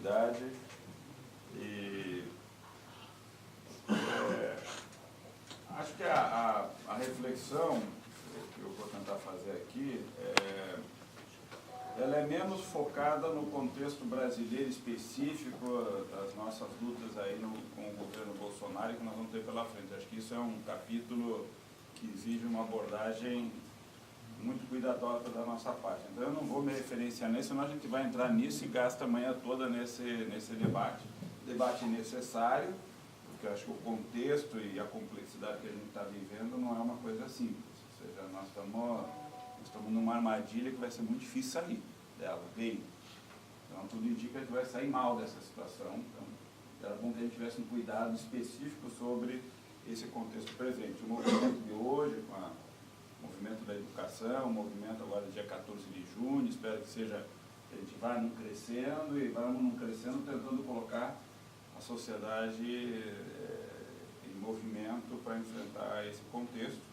oportunidade e acho que a reflexão que eu vou tentar fazer aqui ela é menos focada no contexto brasileiro específico das nossas lutas aí com o governo Bolsonaro que nós vamos ter pela frente. Acho que isso é um capítulo que exige uma abordagem muito cuidadosa da nossa parte. Então eu não vou me referenciar nesse, senão a gente vai entrar nisso e gasta a manhã toda nesse debate. Debate necessário, porque eu acho que o contexto e a complexidade que a gente está vivendo não é uma coisa simples. Ou seja, nós estamos numa armadilha que vai ser muito difícil sair dela, bem. Então tudo indica que a gente vai sair mal dessa situação. Então era bom que a gente tivesse um cuidado específico sobre esse contexto presente. O movimento de hoje, com o movimento da educação, o movimento agora dia 14 de junho, espero que seja, a gente vá não crescendo e vamos não crescendo tentando colocar a sociedade em movimento para enfrentar esse contexto.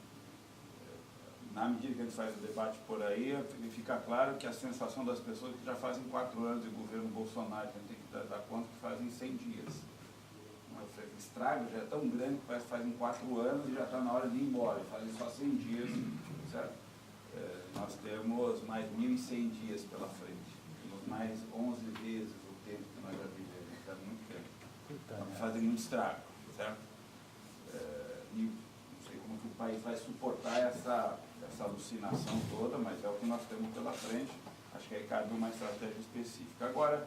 Na medida que a gente faz o debate por aí, fica claro que a sensação das pessoas que já fazem 4 anos de governo Bolsonaro, que a gente tem que dar conta que fazem 100 dias. O estrago já é tão grande que parece que fazem 4 anos e já está na hora de ir embora, fazem só 100 dias, certo? Nós temos mais 1.100 dias pela frente, temos mais 11 vezes o tempo que nós já vivemos, é muito tempo, fazem muito estrago, certo? E não sei como que o país vai suportar essa alucinação toda, mas é o que nós temos pela frente, acho que aí cabe uma estratégia específica. Agora,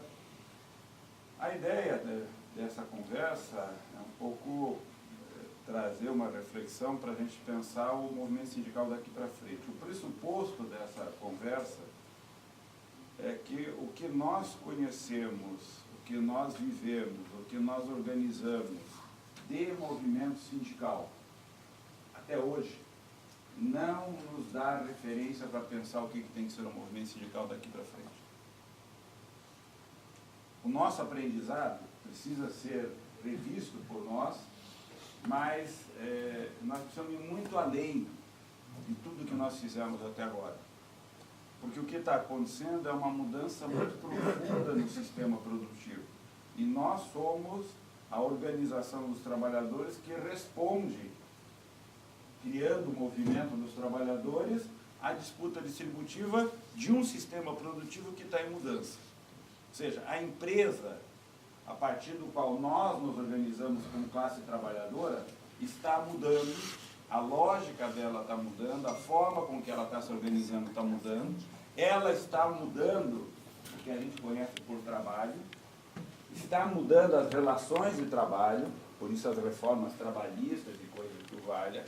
a ideia dessa conversa é um pouco trazer uma reflexão para a gente pensar o movimento sindical daqui para frente. O pressuposto dessa conversa é que o que nós conhecemos, o que nós vivemos, o que nós organizamos de movimento sindical até hoje não nos dá referência para pensar o que tem que ser o movimento sindical daqui para frente. O nosso aprendizado precisa ser revisto por nós, mas nós precisamos ir muito além de tudo que nós fizemos até agora. Porque o que está acontecendo é uma mudança muito profunda no sistema produtivo. E nós somos a organização dos trabalhadores que responde, criando o movimento dos trabalhadores, à disputa distributiva de um sistema produtivo que está em mudança. Ou seja, a empresa, a partir do qual nós nos organizamos como classe trabalhadora, está mudando, a lógica dela está mudando, a forma com que ela está se organizando está mudando, ela está mudando o que a gente conhece por trabalho, está mudando as relações de trabalho, por isso as reformas trabalhistas e coisas que o valha,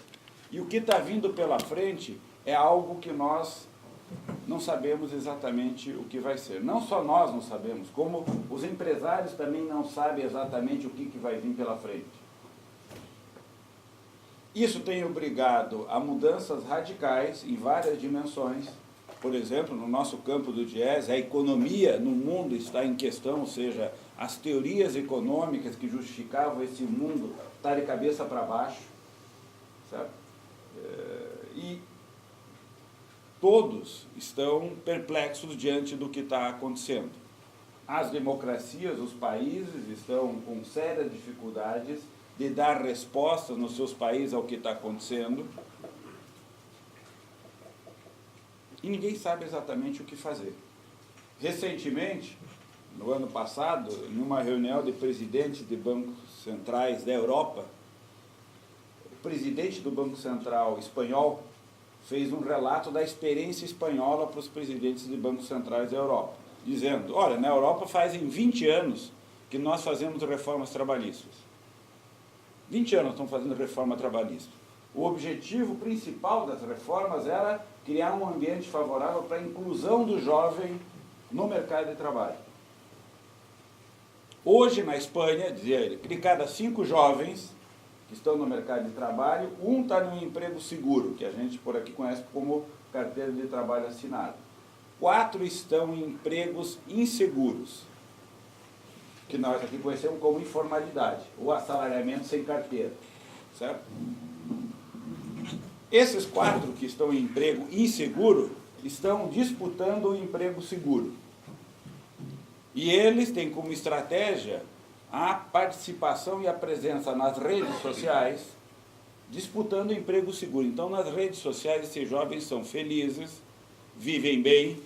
e o que está vindo pela frente é algo que nós não sabemos exatamente o que vai ser. Não só nós não sabemos, como os empresários também não sabem exatamente o que vai vir pela frente. Isso tem obrigado a mudanças radicais em várias dimensões. Por exemplo, no nosso campo do jazz, a economia no mundo está em questão, ou seja, as teorias econômicas que justificavam esse mundo estão de cabeça para baixo, certo? E todos estão perplexos diante do que está acontecendo. As democracias, os países estão com sérias dificuldades de dar respostas nos seus países ao que está acontecendo. E ninguém sabe exatamente o que fazer. Recentemente, no ano passado, em uma reunião de presidentes de bancos centrais da Europa, o presidente do Banco Central espanhol fez um relato da experiência espanhola para os presidentes de bancos centrais da Europa, dizendo, olha, na Europa fazem 20 anos que nós fazemos reformas trabalhistas. 20 anos estão fazendo reforma trabalhista. O objetivo principal das reformas era criar um ambiente favorável para a inclusão do jovem no mercado de trabalho. Hoje, na Espanha, dizia ele, de cada 5 jovens que estão no mercado de trabalho, um está num emprego seguro, que a gente por aqui conhece como carteira de trabalho assinada. 4 estão em empregos inseguros, que nós aqui conhecemos como informalidade, ou assalariamento sem carteira, certo? Esses 4 que estão em emprego inseguro estão disputando o emprego seguro. E eles têm como estratégia a participação e a presença nas redes sociais, disputando emprego seguro. Então, nas redes sociais, esses jovens são felizes, vivem bem,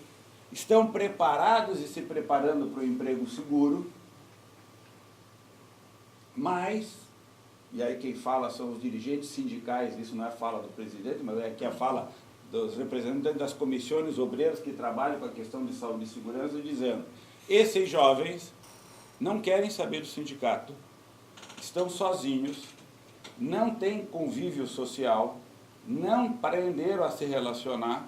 estão preparados e se preparando para o emprego seguro, mas, e aí quem fala são os dirigentes sindicais, isso não é a fala do presidente, mas é aqui a fala dos representantes das comissões obreiras que trabalham com a questão de saúde e segurança, dizendo: esses jovens não querem saber do sindicato, estão sozinhos, não têm convívio social, não aprenderam a se relacionar,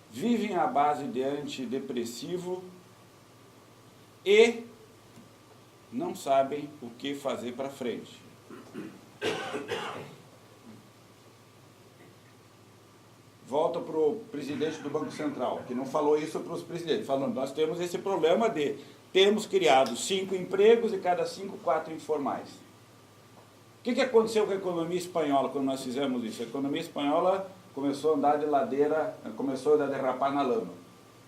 vivem à base de antidepressivo e não sabem o que fazer para frente. Volta para o presidente do Banco Central, que não falou isso para os presidentes, falando: nós temos esse problema de temos criado 5 empregos e cada 5, 4 informais. O que aconteceu com a economia espanhola quando nós fizemos isso? A economia espanhola começou a andar de ladeira, começou a derrapar na lama.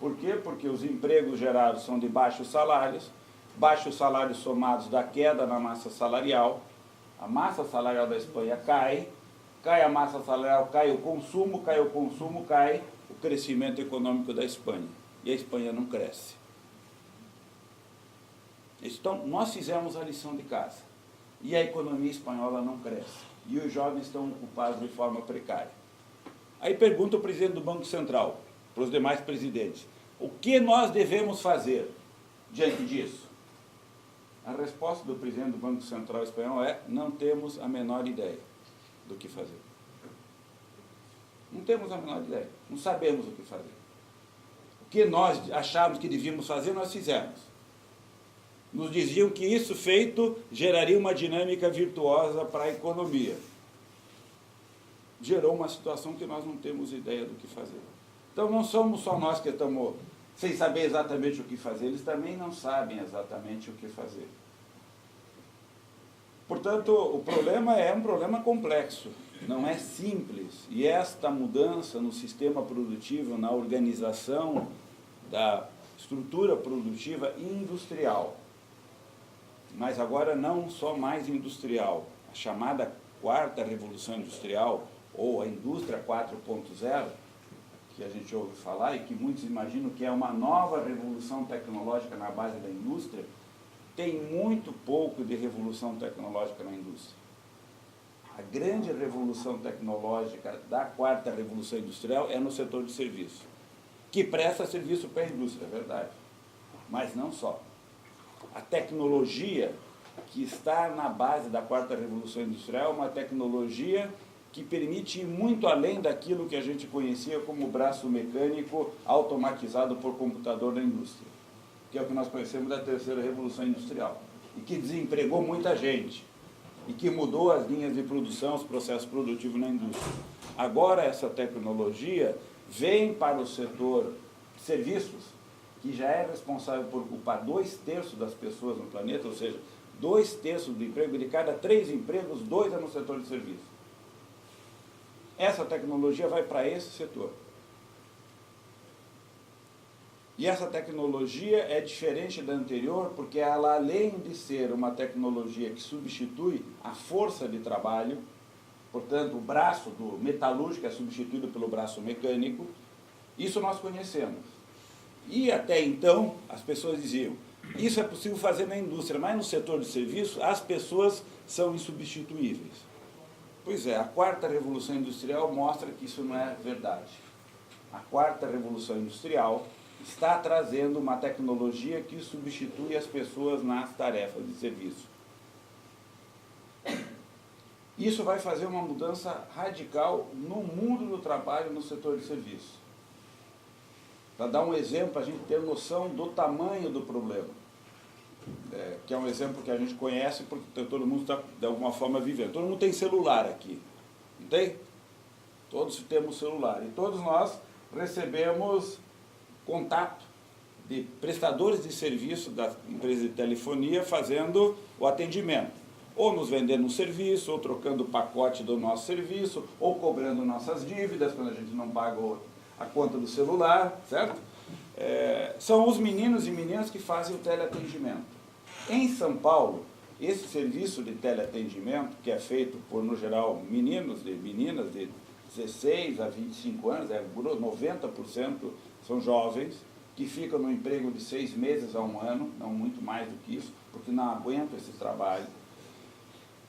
Por quê? Porque os empregos gerados são de baixos salários somados da queda na massa salarial, a massa salarial da Espanha cai a massa salarial, cai o consumo, cai o crescimento econômico da Espanha. E a Espanha não cresce. Então, nós fizemos a lição de casa. E a economia espanhola não cresce. E os jovens estão ocupados de forma precária. Aí pergunta o presidente do Banco Central, para os demais presidentes: o que nós devemos fazer diante disso? A resposta do presidente do Banco Central espanhol é: não temos a menor ideia do que fazer. Não temos a menor ideia, não sabemos o que fazer. O que nós achávamos que devíamos fazer, nós fizemos. Nos diziam que isso feito geraria uma dinâmica virtuosa para a economia. Gerou uma situação que nós não temos ideia do que fazer. Então não somos só nós que estamos sem saber exatamente o que fazer, eles também não sabem exatamente o que fazer. Portanto, o problema é um problema complexo, não é simples. E esta mudança no sistema produtivo, na organização da estrutura produtiva industrial, mas agora não só mais industrial, a chamada quarta revolução industrial, ou a indústria 4.0, que a gente ouve falar e que muitos imaginam que é uma nova revolução tecnológica na base da indústria, tem muito pouco de revolução tecnológica na indústria. A grande revolução tecnológica da quarta revolução industrial é no setor de serviço, que presta serviço para a indústria, é verdade, mas não só. A tecnologia que está na base da quarta revolução industrial é uma tecnologia que permite ir muito além daquilo que a gente conhecia como braço mecânico automatizado por computador da indústria, que é o que nós conhecemos da terceira revolução industrial, e que desempregou muita gente, e que mudou as linhas de produção, os processos produtivos na indústria. Agora essa tecnologia vem para o setor de serviços, que já é responsável por ocupar 2/3 das pessoas no planeta, ou seja, 2/3 do emprego, de cada 3 empregos, 2 é no setor de serviço. Essa tecnologia vai para esse setor. E essa tecnologia é diferente da anterior, porque ela, além de ser uma tecnologia que substitui a força de trabalho, portanto, o braço do metalúrgico é substituído pelo braço mecânico, isso nós conhecemos. E até então, as pessoas diziam: isso é possível fazer na indústria, mas no setor de serviço, as pessoas são insubstituíveis. Pois é, a quarta revolução industrial mostra que isso não é verdade. A quarta revolução industrial está trazendo uma tecnologia que substitui as pessoas nas tarefas de serviço. Isso vai fazer uma mudança radical no mundo do trabalho no setor de serviço. Para dar um exemplo, a gente ter noção do tamanho do problema, que é um exemplo que a gente conhece porque todo mundo está, de alguma forma, vivendo. Todo mundo tem celular aqui, não tem? Todos temos celular e todos nós recebemos contato de prestadores de serviço da empresa de telefonia fazendo o atendimento, ou nos vendendo um serviço, ou trocando o pacote do nosso serviço, ou cobrando nossas dívidas quando a gente não paga a conta do celular, certo? são os meninos e meninas que fazem o teleatendimento. Em São Paulo, esse serviço de teleatendimento, que é feito por, no geral, meninos e meninas de 16 a 25 anos, 90% são jovens, que ficam no emprego de 6 meses a 1 ano, não muito mais do que isso, porque não aguentam esse trabalho.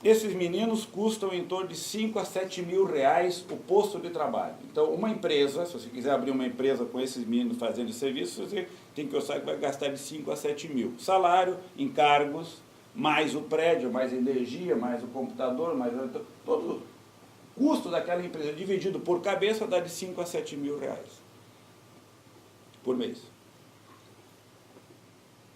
Esses meninos custam em torno de 5 a 7 mil reais o posto de trabalho. Então, uma empresa, se você quiser abrir uma empresa com esses meninos fazendo serviço, você tem que orçar que vai gastar de 5 a 7 mil. Salário, encargos, mais o prédio, mais a energia, mais o computador, mais todo o custo daquela empresa dividido por cabeça dá de 5 a 7 mil reais por mês.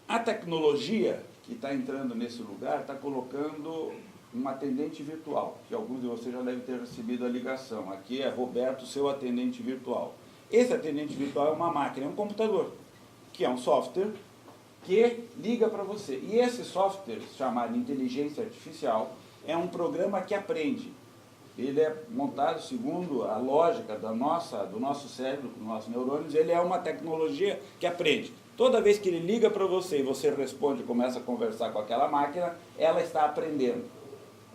A tecnologia que está entrando nesse lugar está colocando um atendente virtual, que alguns de vocês já devem ter recebido a ligação. Aqui é Roberto, seu atendente virtual. Esse atendente virtual é uma máquina, é um computador, que é um software que liga para você. E esse software, chamado inteligência artificial, é um programa que aprende. Ele é montado segundo a lógica do nosso cérebro, dos nossos neurônios, ele é uma tecnologia que aprende. Toda vez que ele liga para você e você responde e começa a conversar com aquela máquina, ela está aprendendo.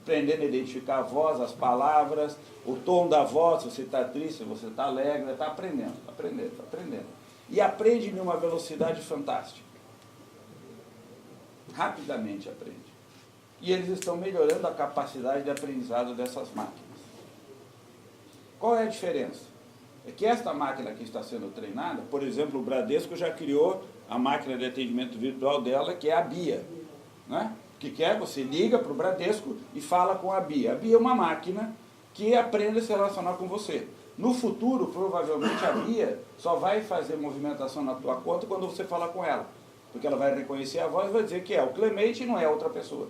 Aprendendo a identificar a voz, as palavras, o tom da voz, se você está triste, se você está alegre, está aprendendo, aprendendo, aprendendo. E aprende em uma velocidade fantástica. Rapidamente aprende. E eles estão melhorando a capacidade de aprendizado dessas máquinas. Qual é a diferença? É que esta máquina que está sendo treinada, por exemplo, o Bradesco já criou a máquina de atendimento virtual dela, que é a Bia, né? Que é, você liga para o Bradesco e fala com a Bia. A Bia é uma máquina que aprende a se relacionar com você. No futuro, provavelmente, a Bia só vai fazer movimentação na tua conta quando você falar com ela. Porque ela vai reconhecer a voz e vai dizer que é o Clemente e não é outra pessoa.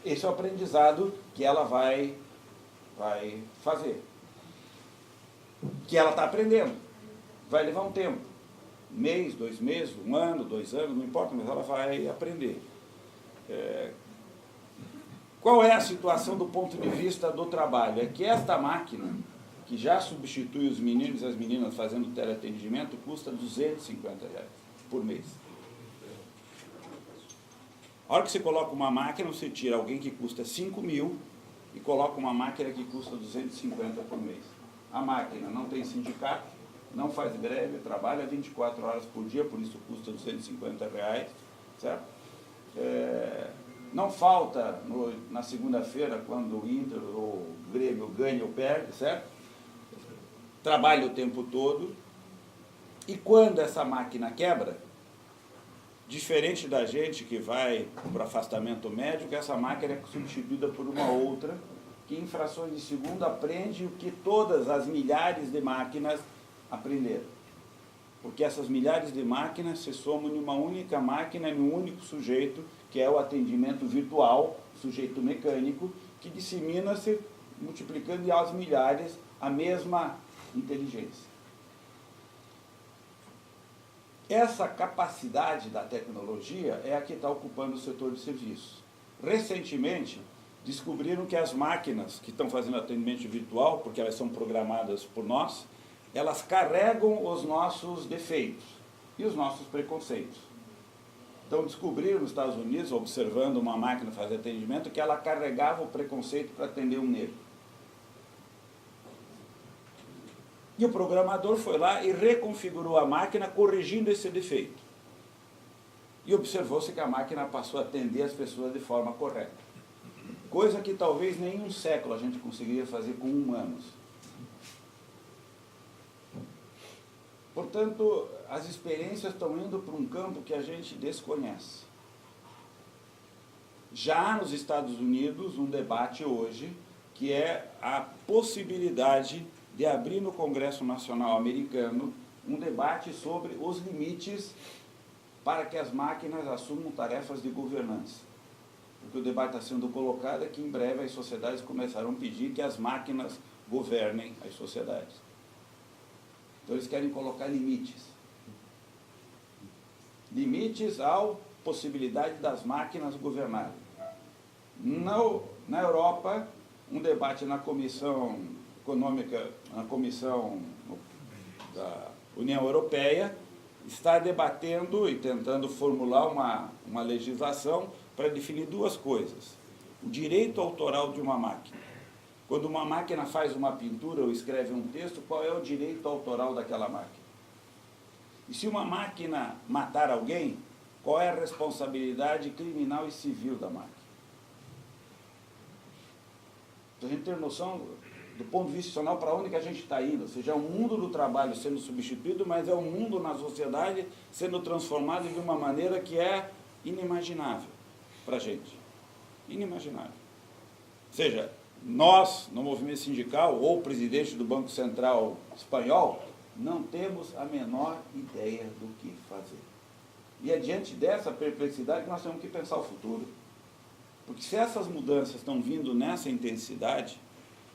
Esse é o aprendizado que ela vai fazer. Que ela está aprendendo. Vai levar um tempo. 1 mês, 2 meses, 1 ano, 2 anos, não importa, mas ela vai aprender. Qual é a situação do ponto de vista do trabalho? É que esta máquina, que já substitui os meninos e as meninas fazendo teleatendimento, custa R$250 por mês. A hora que você coloca uma máquina, você tira alguém que custa 5 mil e coloca uma máquina que custa 250 por mês. A máquina não tem sindicato, não faz greve, trabalha 24 horas por dia, por isso custa R$250, certo? Não falta na segunda-feira, quando o Inter ou o Grêmio ganha ou perde, certo? Trabalha o tempo todo. E quando essa máquina quebra, diferente da gente que vai para afastamento médico, essa máquina é substituída por uma outra, que em frações de segundo aprende o que todas as milhares de máquinas aprenderam. Porque essas milhares de máquinas se somam em uma única máquina, em um único sujeito, que é o atendimento virtual, sujeito mecânico, que dissemina-se, multiplicando aos milhares a mesma inteligência. Essa capacidade da tecnologia é a que está ocupando o setor de serviços. Recentemente, descobriram que as máquinas que estão fazendo atendimento virtual, porque elas são programadas por nós, elas carregam os nossos defeitos e os nossos preconceitos. Então descobriram nos Estados Unidos, observando uma máquina fazer atendimento, que ela carregava o preconceito para atender um negro. E o programador foi lá e reconfigurou a máquina, corrigindo esse defeito. E observou-se que a máquina passou a atender as pessoas de forma correta. Coisa que talvez nem em um século a gente conseguiria fazer com humanos. Portanto, as experiências estão indo para um campo que a gente desconhece. Já há nos Estados Unidos um debate hoje, que é a possibilidade de abrir no Congresso Nacional Americano um debate sobre os limites para que as máquinas assumam tarefas de governança. Porque o debate está sendo colocado é que em breve as sociedades começarão a pedir que as máquinas governem as sociedades. Então eles querem colocar limites. Limites à possibilidade das máquinas governarem. Na Europa, um debate na Comissão Econômica, na Comissão da União Europeia, está debatendo e tentando formular uma legislação para definir duas coisas. O direito autoral de uma máquina. Quando uma máquina faz uma pintura ou escreve um texto, qual é o direito autoral daquela máquina? E se uma máquina matar alguém, qual é a responsabilidade criminal e civil da máquina? Então, a gente tem noção, do ponto de vista institucional, para onde que a gente está indo. Ou seja, é o mundo do trabalho sendo substituído, mas é o mundo na sociedade sendo transformado de uma maneira que é inimaginável para a gente. Inimaginável. Ou seja, nós, no movimento sindical, ou o presidente do Banco Central espanhol, não temos a menor ideia do que fazer. E é diante dessa perplexidade que nós temos que pensar o futuro. Porque se essas mudanças estão vindo nessa intensidade,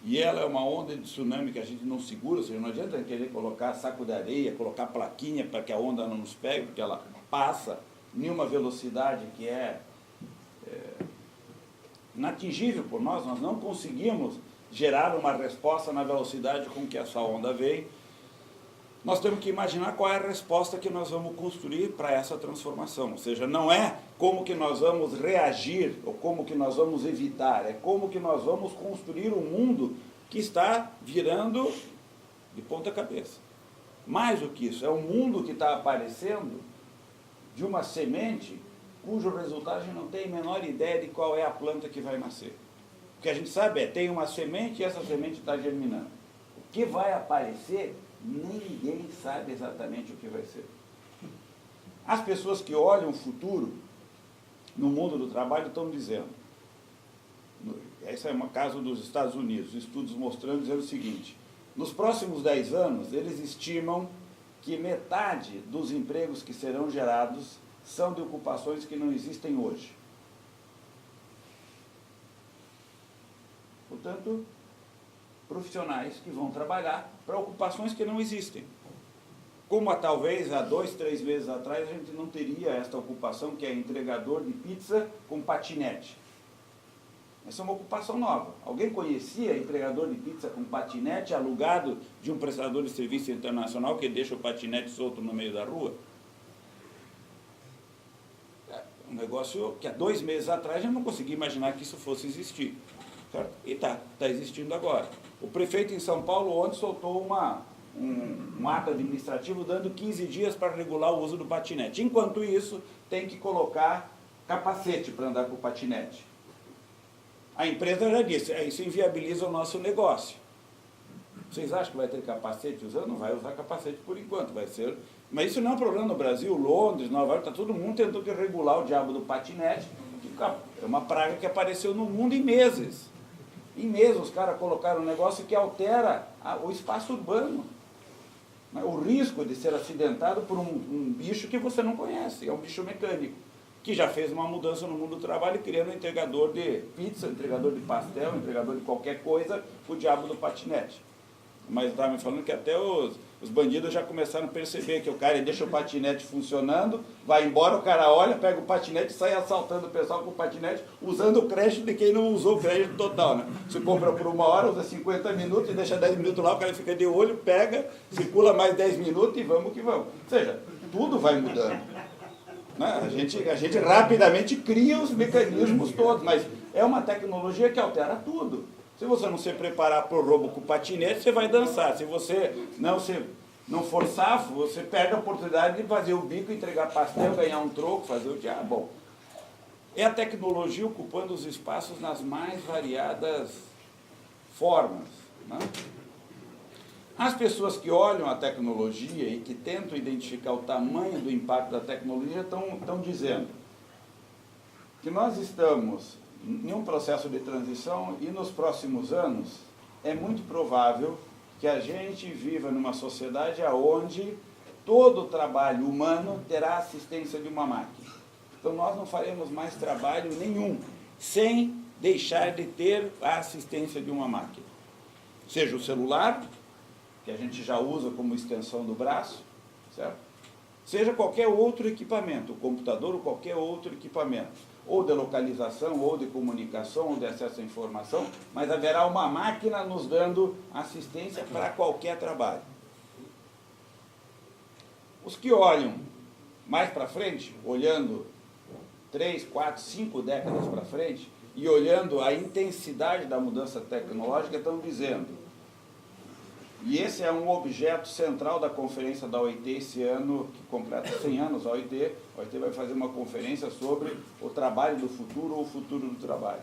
e ela é uma onda de tsunami que a gente não segura, ou seja, não adianta querer colocar saco de areia, colocar plaquinha para que a onda não nos pegue, porque ela passa em uma velocidade que é inatingível por nós não conseguimos gerar uma resposta na velocidade com que essa onda veio. Nós temos que imaginar qual é a resposta que nós vamos construir para essa transformação. Ou seja, não é como que nós vamos reagir ou como que nós vamos evitar, é como que nós vamos construir um mundo que está virando de ponta cabeça. Mais do que isso, é um mundo que está aparecendo de uma semente cujo resultado a gente não tem a menor ideia de qual é a planta que vai nascer. O que a gente sabe é, tem uma semente e essa semente está germinando. O que vai aparecer, ninguém sabe exatamente o que vai ser. As pessoas que olham o futuro no mundo do trabalho estão dizendo, esse é um caso dos Estados Unidos, estudos mostrando, dizendo o seguinte, nos próximos 10 anos, eles estimam que metade dos empregos que serão gerados são de ocupações que não existem hoje. Portanto, profissionais que vão trabalhar para ocupações que não existem. Como talvez há 2, 3 meses atrás a gente não teria esta ocupação que é entregador de pizza com patinete. Essa é uma ocupação nova. Alguém conhecia entregador de pizza com patinete alugado de um prestador de serviço internacional que deixa o patinete solto no meio da rua? É um negócio que há 2 meses atrás a gente não conseguia imaginar que isso fosse existir. Certo? E está existindo agora. O prefeito em São Paulo ontem soltou um ato administrativo dando 15 dias para regular o uso do patinete. Enquanto isso, tem que colocar capacete para andar com o patinete. A empresa já disse, isso inviabiliza o nosso negócio. Vocês acham que vai ter capacete usando? Não vai usar capacete por enquanto, vai ser... Mas isso não é um problema no Brasil, Londres, Nova York, está todo mundo tentando regular o diabo do patinete, que é uma praga que apareceu no mundo em meses. Em meses os caras colocaram um negócio que altera o espaço urbano. O risco de ser acidentado por um bicho que você não conhece, é um bicho mecânico, que já fez uma mudança no mundo do trabalho, criando um entregador de pizza, entregador de pastel, entregador de qualquer coisa, o diabo do patinete. Mas estava me falando que até os bandidos já começaram a perceber que o cara deixa o patinete funcionando, vai embora, o cara olha, pega o patinete e sai assaltando o pessoal com o patinete, usando o crédito de quem não usou o crédito total. Né? Você compra por 1 hora, usa 50 minutos e deixa 10 minutos lá, o cara fica de olho, pega, circula mais 10 minutos e vamos que vamos. Ou seja, tudo vai mudando. Né? A gente rapidamente cria os mecanismos todos, mas é uma tecnologia que altera tudo. Se você não se preparar para o roubo com o patinete, você vai dançar. Se você não forçar, você perde a oportunidade de fazer o bico, entregar pastel, ganhar um troco, fazer o diabo. Bom, é a tecnologia ocupando os espaços nas mais variadas formas. Né? As pessoas que olham a tecnologia e que tentam identificar o tamanho do impacto da tecnologia estão dizendo que nós estamos em um processo de transição e nos próximos anos é muito provável que a gente viva numa sociedade onde todo o trabalho humano terá assistência de uma máquina. Então nós não faremos mais trabalho nenhum sem deixar de ter a assistência de uma máquina. Seja o celular, que a gente já usa como extensão do braço, certo? Seja qualquer outro equipamento, o computador ou qualquer outro equipamento, ou de localização, ou de comunicação, ou de acesso à informação, mas haverá uma máquina nos dando assistência para qualquer trabalho. Os que olham mais para frente, olhando 3, 4, 5 décadas para frente, e olhando a intensidade da mudança tecnológica, estão dizendo, e esse é um objeto central da conferência da OIT esse ano, que completa 100 anos a OIT vai fazer uma conferência sobre o trabalho do futuro ou o futuro do trabalho.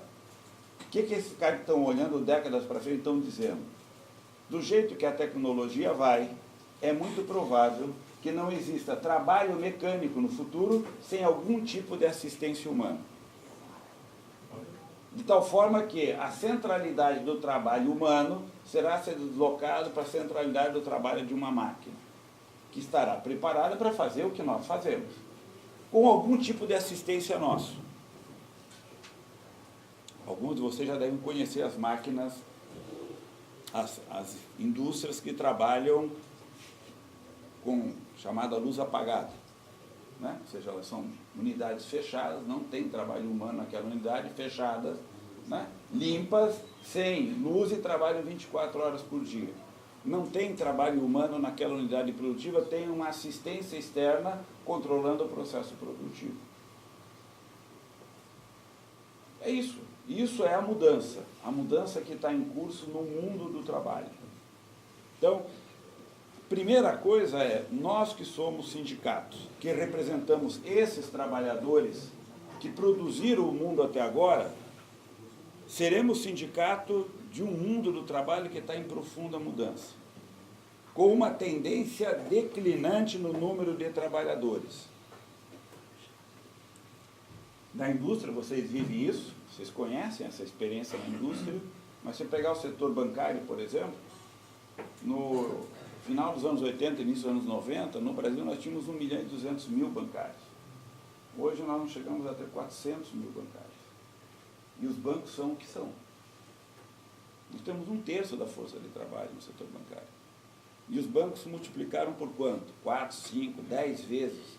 O que esses caras que estão olhando décadas para frente estão dizendo? Do jeito que a tecnologia vai, é muito provável que não exista trabalho mecânico no futuro sem algum tipo de assistência humana. De tal forma que a centralidade do trabalho humano será ser deslocado para a centralidade do trabalho de uma máquina, que estará preparada para fazer o que nós fazemos, com algum tipo de assistência nosso. Alguns de vocês já devem conhecer as máquinas, as indústrias que trabalham com chamada luz apagada, né? Ou seja, elas são unidades fechadas, não tem trabalho humano naquela unidade, fechadas, né? Limpas, sem luz e trabalham 24 horas por dia. Não tem trabalho humano naquela unidade produtiva, tem uma assistência externa controlando o processo produtivo. É isso. Isso é a mudança que está em curso no mundo do trabalho. Então, primeira coisa é, nós que somos sindicatos, que representamos esses trabalhadores que produziram o mundo até agora, seremos sindicato de um mundo do trabalho que está em profunda mudança, com uma tendência declinante no número de trabalhadores. Na indústria, vocês vivem isso, vocês conhecem essa experiência na indústria, mas se pegar o setor bancário, por exemplo, no final dos anos 80, início dos anos 90, no Brasil nós tínhamos 1.200.000 bancários. Hoje nós não chegamos a ter 400.000 bancários. E os bancos são o que são. Nós temos 1/3 da força de trabalho no setor bancário. E os bancos se multiplicaram por quanto? 4, 5, 10 vezes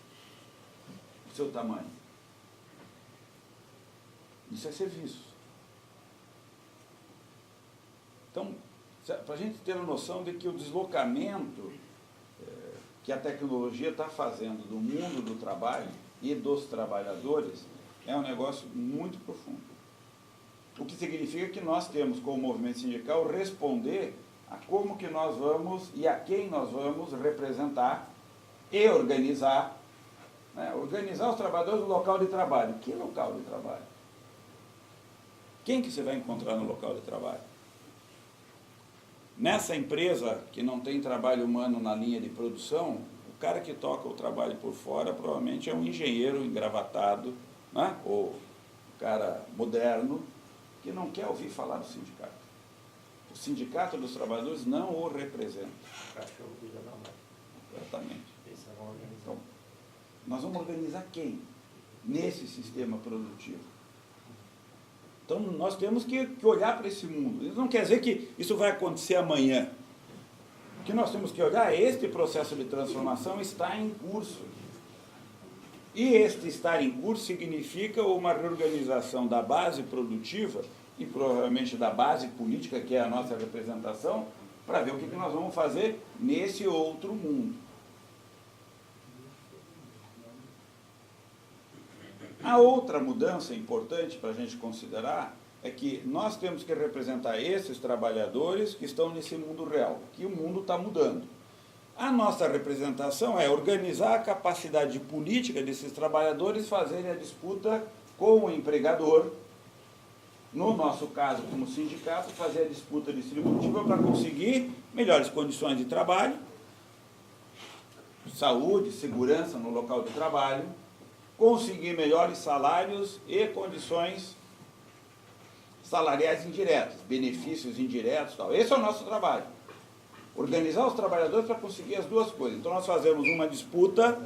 o seu tamanho. Isso é serviço. Então, para a gente ter a noção de que o deslocamento que a tecnologia está fazendo do mundo do trabalho e dos trabalhadores é um negócio muito profundo. O que significa que nós temos, como movimento sindical, responder a como que nós vamos e a quem nós vamos representar e organizar, né? Organizar os trabalhadores no local de trabalho. Que local de trabalho? Quem que você vai encontrar no local de trabalho? Nessa empresa que não tem trabalho humano na linha de produção, o cara que toca o trabalho por fora provavelmente é um engenheiro engravatado, né? Ou um cara moderno, que não quer ouvir falar do sindicato. O sindicato dos trabalhadores não o representa. Exatamente. Então, nós vamos organizar quem? Nesse sistema produtivo. Então, nós temos que olhar para esse mundo. Isso não quer dizer que isso vai acontecer amanhã. O que nós temos que olhar é este processo de transformação está em curso. E este estar em curso significa uma reorganização da base produtiva e provavelmente da base política, que é a nossa representação, para ver o que nós vamos fazer nesse outro mundo. A outra mudança importante para a gente considerar é que nós temos que representar esses trabalhadores que estão nesse mundo real, que o mundo está mudando. A nossa representação é organizar a capacidade política desses trabalhadores fazerem a disputa com o empregador, no nosso caso, como sindicato, fazer a disputa distributiva para conseguir melhores condições de trabalho, saúde, segurança no local de trabalho, conseguir melhores salários e condições salariais indiretas, benefícios indiretos e tal. Esse é o nosso trabalho. Organizar os trabalhadores para conseguir as duas coisas. Então nós fazemos uma disputa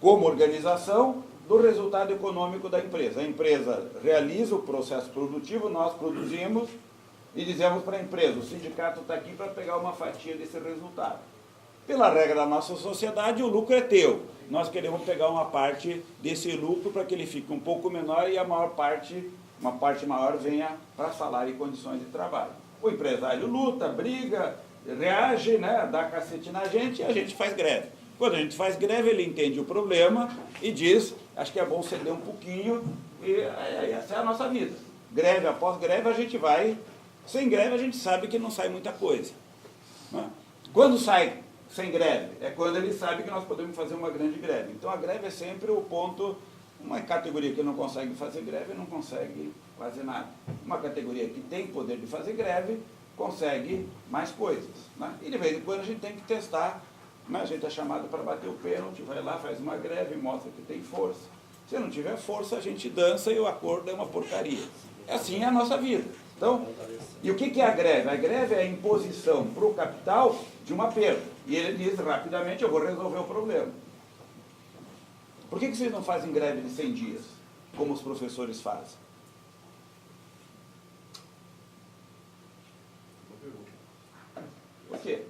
como organização do resultado econômico da empresa. A empresa realiza o processo produtivo, nós produzimos e dizemos para a empresa, o sindicato está aqui para pegar uma fatia desse resultado. Pela regra da nossa sociedade, o lucro é teu. Nós queremos pegar uma parte desse lucro para que ele fique um pouco menor e a maior parte, uma parte maior, venha para salário e condições de trabalho. O empresário luta, briga, reage, né, dá cacete na gente e a gente faz greve. Quando a gente faz greve, ele entende o problema e diz, acho que é bom ceder um pouquinho, e essa é a nossa vida. Greve após greve, a gente vai... Sem greve, a gente sabe que não sai muita coisa. Né? Quando sai sem greve? É quando ele sabe que nós podemos fazer uma grande greve. Então, a greve é sempre o ponto... Uma categoria que não consegue fazer greve, não consegue quase nada. Uma categoria que tem poder de fazer greve, consegue mais coisas. Né? E de vez em quando a gente tem que testar, né? A gente é chamado para bater o pênalti, vai lá, faz uma greve, mostra que tem força. Se não tiver força, a gente dança e o acordo é uma porcaria. Assim é a nossa vida. Então, e o que é a greve? A greve é a imposição para o capital de uma perda. E ele diz rapidamente, eu vou resolver o problema. Por que vocês não fazem greve de 100 dias, como os professores fazem? Por quê?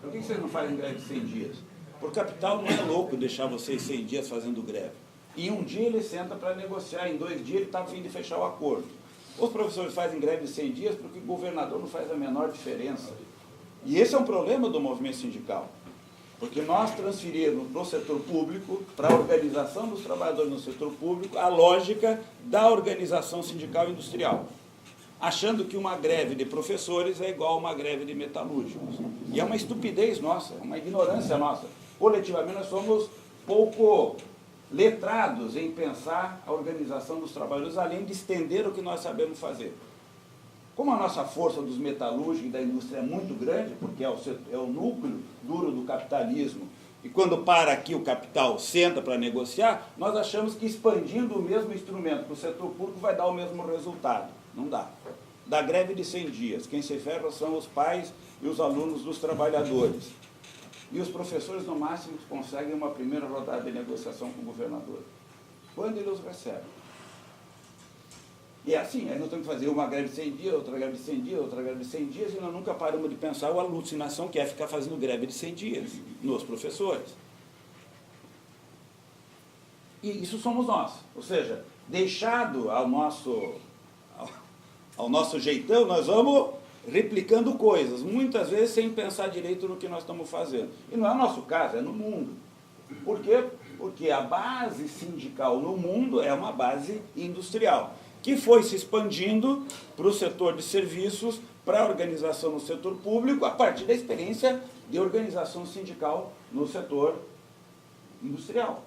Por que vocês não fazem greve de 100 dias? Porque o capital não é louco deixar vocês 100 dias fazendo greve. Em um dia ele senta para negociar, em 2 dias ele está a fim de fechar o acordo. Os professores fazem greve de 100 dias porque o governador não faz a menor diferença. E esse é um problema do movimento sindical. Porque nós transferimos do setor público para a organização dos trabalhadores no setor público a lógica da organização sindical industrial, achando que uma greve de professores é igual a uma greve de metalúrgicos. E é uma estupidez nossa, é uma ignorância nossa. Coletivamente nós somos pouco letrados em pensar a organização dos trabalhadores, além de estender o que nós sabemos fazer. Como a nossa força dos metalúrgicos e da indústria é muito grande, porque é o núcleo duro do capitalismo, e quando para aqui o capital senta para negociar, nós achamos que expandindo o mesmo instrumento para o setor público vai dar o mesmo resultado. Não dá. Da greve de 100 dias, quem se ferra são os pais e os alunos dos trabalhadores. E os professores, no máximo, conseguem uma primeira rodada de negociação com o governador. Quando ele os recebe? E é assim, aí nós temos que fazer uma greve de 100 dias, outra greve de 100 dias, outra greve de 100 dias, e nós nunca paramos de pensar a alucinação que é ficar fazendo greve de 100 dias nos professores. E isso somos nós. Ou seja, deixado ao nosso jeitão, nós vamos replicando coisas, muitas vezes sem pensar direito no que nós estamos fazendo. E não é o nosso caso, é no mundo. Por quê? Porque a base sindical no mundo é uma base industrial, que foi se expandindo para o setor de serviços, para a organização no setor público, a partir da experiência de organização sindical no setor industrial.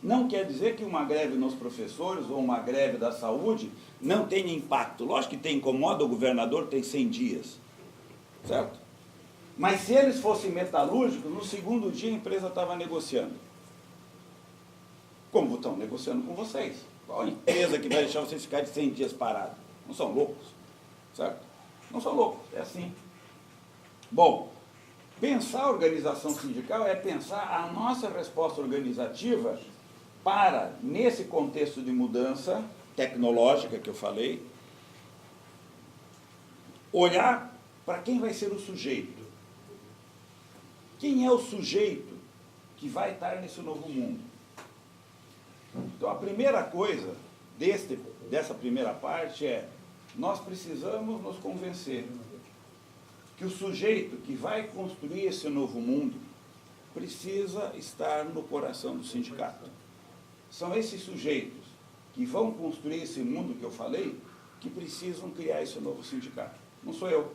Não quer dizer que uma greve nos professores ou uma greve da saúde não tenha impacto. Lógico que tem, incomoda o governador, tem 100 dias. Certo? Mas se eles fossem metalúrgicos, no segundo dia a empresa estava negociando. Como estão negociando com vocês? Qual a empresa que vai deixar vocês ficarem 100 dias parados? Não são loucos, certo? Não são loucos, é assim. Bom, pensar a organização sindical é pensar a nossa resposta organizativa para, nesse contexto de mudança tecnológica que eu falei, olhar para quem vai ser o sujeito. Quem é o sujeito que vai estar nesse novo mundo? Então, a primeira coisa dessa primeira parte é, nós precisamos nos convencer que o sujeito que vai construir esse novo mundo precisa estar no coração do sindicato. São esses sujeitos que vão construir esse mundo que eu falei, que precisam criar esse novo sindicato. Não sou eu,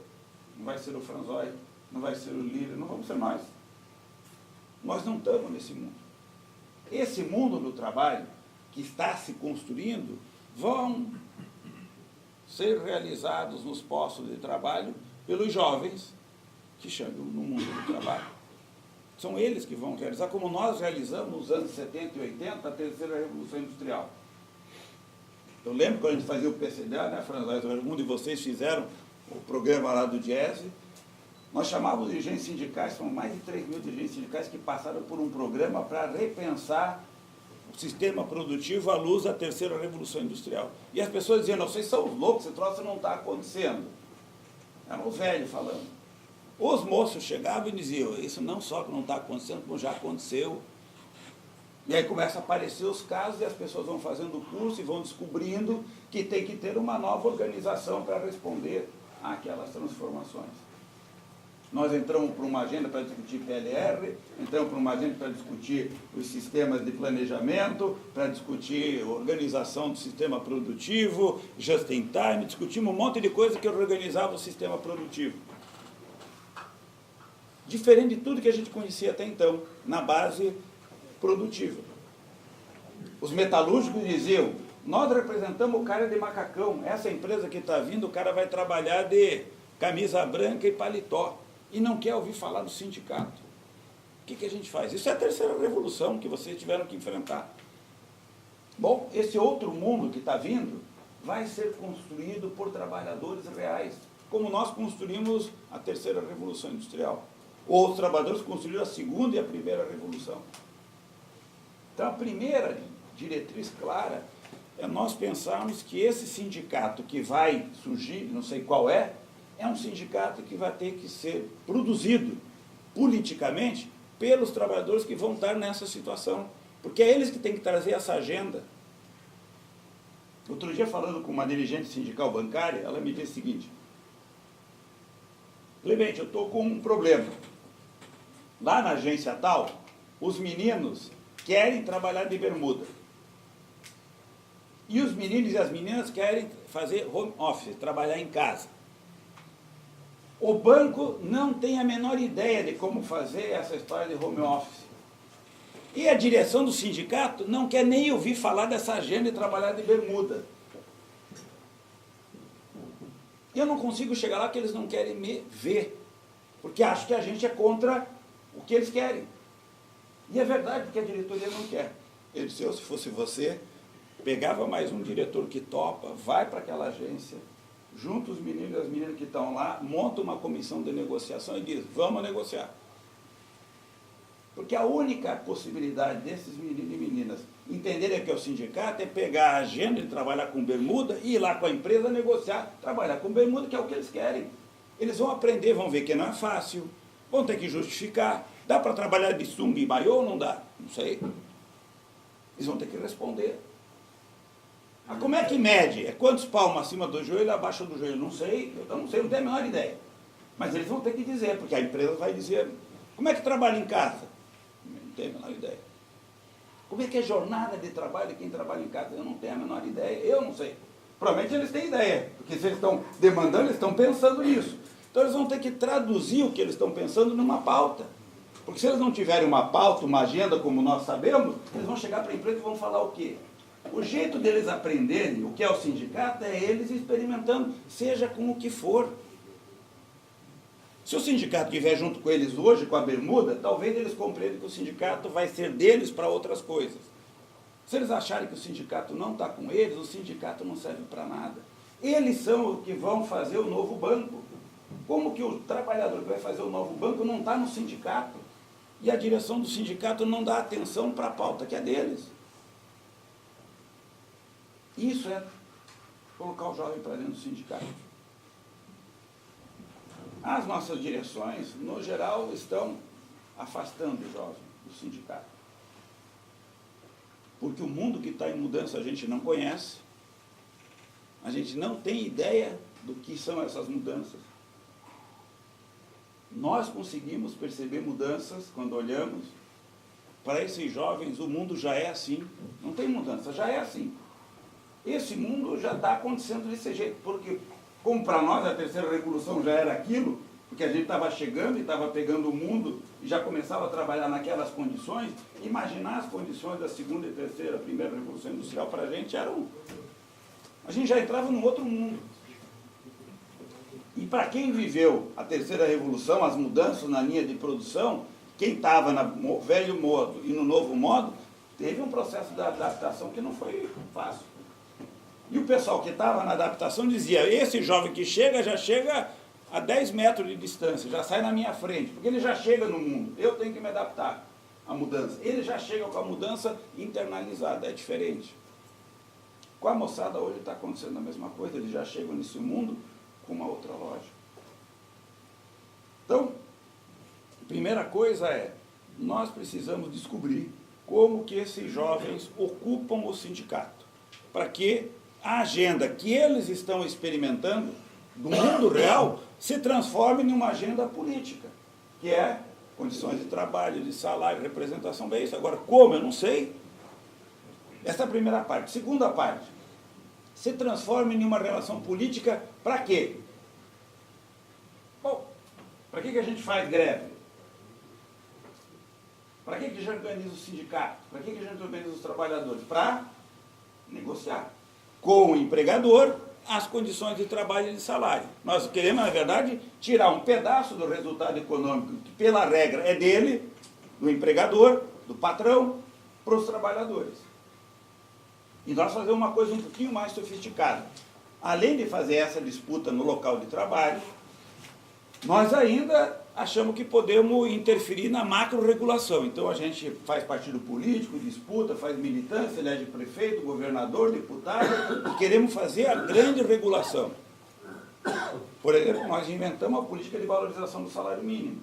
não vai ser o Franzói, não vai ser o Lírio, não vamos ser nós. Nós não estamos nesse mundo. Esse mundo do trabalho que está se construindo vão ser realizados nos postos de trabalho pelos jovens que chegam no mundo do trabalho. São eles que vão realizar, como nós realizamos nos anos 70 e 80, a terceira revolução industrial. Eu lembro quando a gente fazia o PCDA, né, Franz? Algum de vocês fizeram o programa lá do Diese. Nós chamávamos de dirigentes sindicais, são mais de 3 mil dirigentes sindicais que passaram por um programa para repensar o sistema produtivo à luz da terceira revolução industrial. E as pessoas diziam, não, vocês são os loucos, esse troço não está acontecendo. Eram os velhos falando. Os moços chegavam e diziam, isso não só que não está acontecendo, como já aconteceu. E aí começa a aparecer os casos e as pessoas vão fazendo o curso e vão descobrindo que tem que ter uma nova organização para responder àquelas transformações. Nós entramos para uma agenda para discutir PLR, entramos para uma agenda para discutir os sistemas de planejamento, para discutir organização do sistema produtivo, just in time, discutimos um monte de coisa que organizava o sistema produtivo. Diferente de tudo que a gente conhecia até então, na base produtiva. Os metalúrgicos diziam, nós representamos o cara de macacão, essa empresa que está vindo, o cara vai trabalhar de camisa branca e paletó, e não quer ouvir falar do sindicato. O que a gente faz? Isso é a terceira revolução que vocês tiveram que enfrentar. Bom, esse outro mundo que está vindo vai ser construído por trabalhadores reais, como nós construímos a terceira revolução industrial. Ou os trabalhadores construíram a segunda e a primeira revolução. Então, a primeira diretriz clara é nós pensarmos que esse sindicato que vai surgir, não sei qual é um sindicato que vai ter que ser produzido politicamente pelos trabalhadores que vão estar nessa situação. Porque é eles que têm que trazer essa agenda. Outro dia, falando com uma dirigente sindical bancária, ela me disse o seguinte, Clemente, eu estou com um problema. Lá na agência tal, os meninos querem trabalhar de bermuda. E os meninos e as meninas querem fazer home office, trabalhar em casa. O banco não tem a menor ideia de como fazer essa história de home office. E a direção do sindicato não quer nem ouvir falar dessa agenda de trabalhar de bermuda. Eu não consigo chegar lá porque eles não querem me ver, porque acham que a gente é contra o que eles querem. E é verdade, porque a diretoria não quer. Ele disse, se fosse você, pegava mais um diretor que topa, vai para aquela agência, junta os meninos e as meninas que estão lá, monta uma comissão de negociação e diz, vamos negociar. Porque a única possibilidade desses meninos e meninas entenderem que é o sindicato é pegar a agenda de trabalhar com bermuda e ir lá com a empresa negociar, trabalhar com bermuda, que é o que eles querem. Eles vão aprender, vão ver que não é fácil, vão ter que justificar. Dá para trabalhar de sunga e maiô ou não dá? Não sei. Eles vão ter que responder. Ah, como é que mede? É quantos palmos acima do joelho e abaixo do joelho? Não sei, eu não sei, não tenho a menor ideia. Mas eles vão ter que dizer, porque a empresa vai dizer. Como é que trabalha em casa? Não tenho a menor ideia. Como é que é jornada de trabalho de quem trabalha em casa? Eu não tenho a menor ideia, eu não sei. Provavelmente eles têm ideia, porque se eles estão demandando, eles estão pensando nisso. Então eles vão ter que traduzir o que eles estão pensando numa pauta. Porque se eles não tiverem uma pauta, uma agenda, como nós sabemos, eles vão chegar para a empresa e vão falar o quê? O jeito deles aprenderem o que é o sindicato é eles experimentando, seja com o que for. Se o sindicato estiver junto com eles hoje, com a bermuda, talvez eles compreendam que o sindicato vai ser deles para outras coisas. Se eles acharem que o sindicato não está com eles, o sindicato não serve para nada. Eles são os que vão fazer o novo banco. Como que o trabalhador que vai fazer o novo banco não está no sindicato? E a direção do sindicato não dá atenção para a pauta que é deles. Isso é colocar o jovem para dentro do sindicato. As nossas direções, no geral, estão afastando o jovem do sindicato. Porque o mundo que está em mudança a gente não conhece, a gente não tem ideia do que são essas mudanças. Nós conseguimos perceber mudanças quando olhamos para esses jovens, o mundo já é assim, não tem mudança, já é assim. Esse mundo já está acontecendo desse jeito, porque como para nós a terceira revolução já era aquilo, porque a gente estava chegando e estava pegando o mundo e já começava a trabalhar naquelas condições, imaginar as condições da segunda e terceira, primeira revolução industrial para a gente eram... A gente já entrava num outro mundo. E para quem viveu a terceira revolução, as mudanças na linha de produção, quem estava no velho modo e no novo modo, teve um processo de adaptação que não foi fácil. E o pessoal que estava na adaptação dizia, esse jovem que chega, já chega a 10 metros de distância, já sai na minha frente, porque ele já chega no mundo, eu tenho que me adaptar à mudança. Ele já chega com a mudança internalizada, é diferente. Com a moçada hoje está acontecendo a mesma coisa, eles já chegam nesse mundo com uma outra lógica. Então, a primeira coisa é, nós precisamos descobrir como que esses jovens ocupam o sindicato, para que a agenda que eles estão experimentando do mundo real se transforme em uma agenda política. que é condições de trabalho, de salário, representação, bem isso. Agora, como? Eu não sei. Essa é a primeira parte. Segunda parte, se transforma em uma relação política para quê? Bom, para que a gente faz greve? Para que a gente organiza o sindicato? Para que a gente organiza os trabalhadores? Para negociar com o empregador as condições de trabalho e de salário. Nós queremos, na verdade, tirar um pedaço do resultado econômico, que pela regra é dele, do empregador, do patrão, para os trabalhadores. E nós fazemos uma coisa um pouquinho mais sofisticada. Além de fazer essa disputa no local de trabalho, nós ainda achamos que podemos interferir na macro-regulação. Então a gente faz partido político, disputa, faz militância, elege prefeito, governador, deputado, e queremos fazer a grande regulação. Por exemplo, nós inventamos a política de valorização do salário mínimo.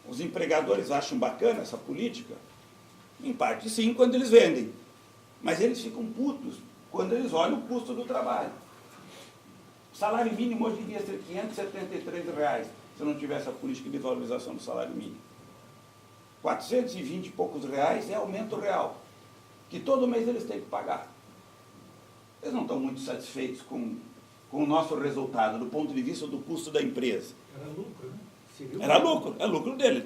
Os empregadores acham bacana essa política? Em parte sim, quando eles vendem. Mas eles ficam putos quando eles olham o custo do trabalho. O salário mínimo hoje devia ser R$ 573, se não tivesse a política de valorização do salário mínimo. 420 e poucos reais é aumento real, que todo mês eles têm que pagar. Eles não estão muito satisfeitos com o nosso resultado, do ponto de vista do custo da empresa. Era lucro, né? Era lucro, é lucro dele.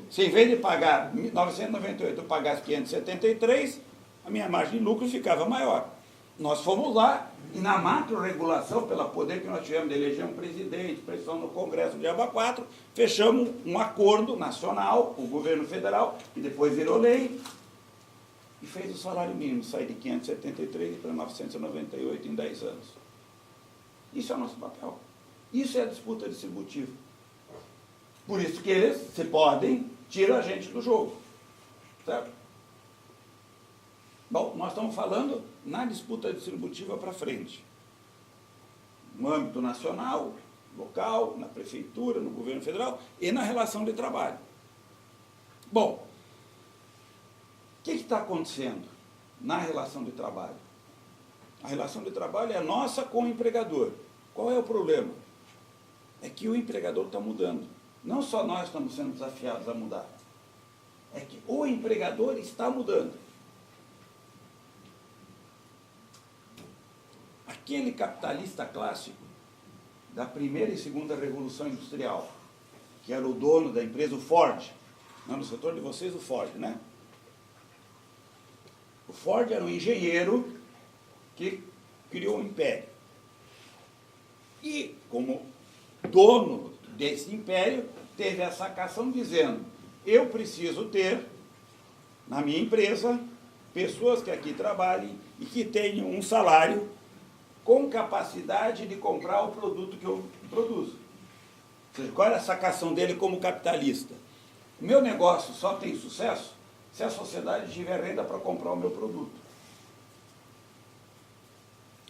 Se em vez de pagar 998, eu pagasse 573, a minha margem de lucro ficava maior. Nós fomos lá e na macro-regulação, pelo poder que nós tivemos de eleger um presidente, pressão no Congresso de aba 4, fechamos um acordo nacional com o governo federal, que depois virou lei, e fez o salário mínimo sair de 573 para 998 em 10 anos. Isso é o nosso papel. Isso é a disputa distributiva. Por isso que eles, se podem, tiram a gente do jogo. Certo? Bom, nós estamos falando na disputa distributiva para frente. No âmbito nacional, local, na prefeitura, no governo federal e na relação de trabalho. Bom, o que está acontecendo na relação de trabalho? A relação de trabalho é nossa com o empregador. Qual é o problema? É que o empregador está mudando. Não só nós estamos sendo desafiados a mudar. É que o empregador está mudando. Aquele capitalista clássico da primeira e segunda revolução industrial, que era o dono da empresa, o Ford, não, no setor de vocês, o Ford, né? O Ford era um engenheiro que criou um império. E, como dono desse império, teve a sacação dizendo: eu preciso ter, na minha empresa, pessoas que aqui trabalhem e que tenham um salário com capacidade de comprar o produto que eu produzo. Ou seja, qual era a sacação dele como capitalista? O meu negócio só tem sucesso se a sociedade tiver renda para comprar o meu produto.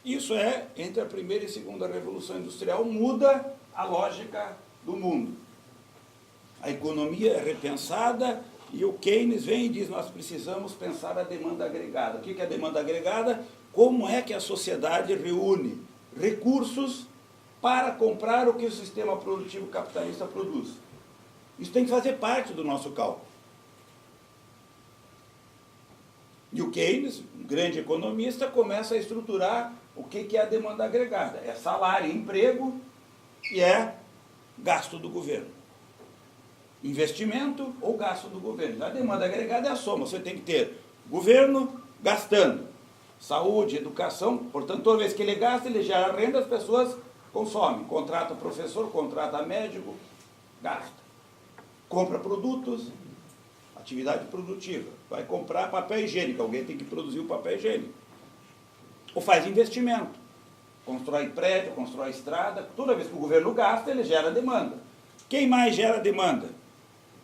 Isso é, entre a primeira e segunda revolução industrial, muda a lógica do mundo. A economia é repensada e o Keynes vem e diz: nós precisamos pensar a demanda agregada. O que é a demanda agregada? Como é que a sociedade reúne recursos para comprar o que o sistema produtivo capitalista produz? Isso tem que fazer parte do nosso cálculo. E o Keynes, um grande economista, começa a estruturar o que é a demanda agregada. É salário, emprego e é gasto do governo. Investimento ou gasto do governo. A demanda agregada é a soma. Você tem que ter governo gastando, saúde, educação, portanto, toda vez que ele gasta, ele gera renda, as pessoas consomem. Contrata professor, contrata médico, gasta. Compra produtos, atividade produtiva. Vai comprar papel higiênico, alguém tem que produzir o papel higiênico. Ou faz investimento. Constrói prédio, constrói estrada. Toda vez que o governo gasta, ele gera demanda. Quem mais gera demanda?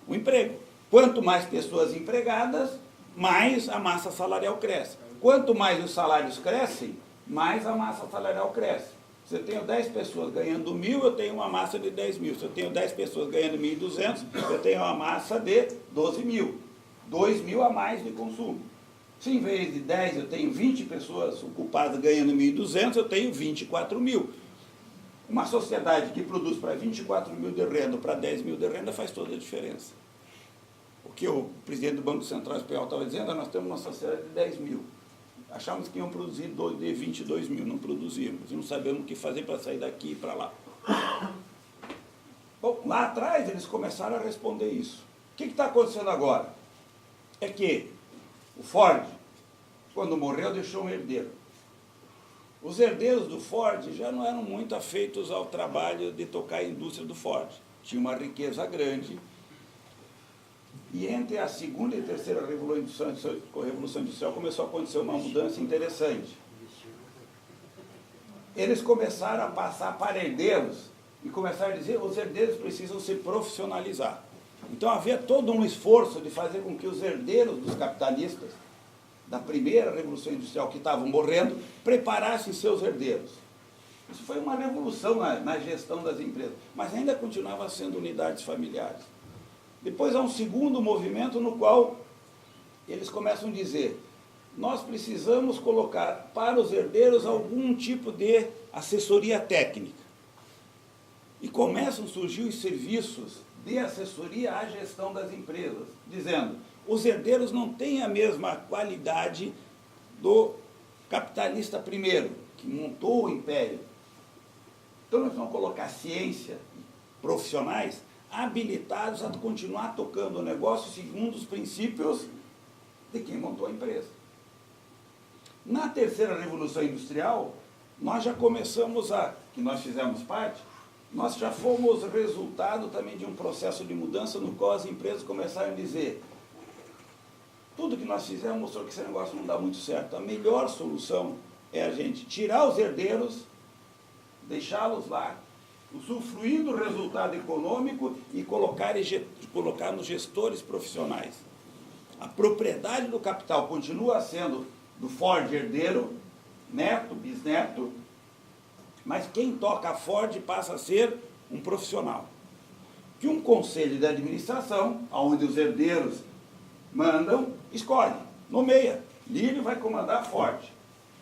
O emprego. Quanto mais pessoas empregadas, mais a massa salarial cresce. Quanto mais os salários crescem, mais a massa salarial cresce. Se eu tenho 10 pessoas ganhando 1.000, eu tenho uma massa de 10.000. Se eu tenho 10 pessoas ganhando 1.200, eu tenho uma massa de 12.000. 2.000 a mais de consumo. Se em vez de 10 eu tenho 20 pessoas ocupadas ganhando 1.200, eu tenho 24.000. Uma sociedade que produz para 24 mil de renda, para 10 mil de renda, faz toda a diferença. O que o presidente do Banco Central Espanhol estava dizendo, nós temos uma sociedade de 10 mil. Achávamos que iam produzir de 22 mil, não produzimos. E não sabemos o que fazer para sair daqui e para lá. Bom, lá atrás eles começaram a responder isso. O que está acontecendo agora? É que o Ford, quando morreu, deixou um herdeiro. Os herdeiros do Ford já não eram muito afeitos ao trabalho de tocar a indústria do Ford. Tinha uma riqueza grande. E entre a segunda e a terceira revolução industrial começou a acontecer uma mudança interessante. Eles começaram a passar para herdeiros e começaram a dizer que os herdeiros precisam se profissionalizar. Então havia todo um esforço de fazer com que os herdeiros dos capitalistas da primeira revolução industrial que estavam morrendo preparassem seus herdeiros. Isso foi uma revolução na gestão das empresas, mas ainda continuava sendo unidades familiares. Depois há um segundo movimento no qual eles começam a dizer: nós precisamos colocar para os herdeiros algum tipo de assessoria técnica. E começam a surgir os serviços de assessoria à gestão das empresas, dizendo: os herdeiros não têm a mesma qualidade do capitalista primeiro, que montou o império. Então nós vamos colocar ciência, profissionais habilitados a continuar tocando o negócio segundo os princípios de quem montou a empresa. Na terceira revolução industrial, nós já começamos que nós fizemos parte, nós já fomos resultado também de um processo de mudança no qual as empresas começaram a dizer: tudo que nós fizemos mostrou que esse negócio não dá muito certo. A melhor solução é a gente tirar os herdeiros, deixá-los lá, usufruir do resultado econômico e colocar nos gestores profissionais. A propriedade do capital continua sendo do Ford herdeiro, neto, bisneto, mas quem toca a Ford passa a ser um profissional. Que um conselho de administração, onde os herdeiros mandam, escolhe, nomeia. Lírio vai comandar a Ford.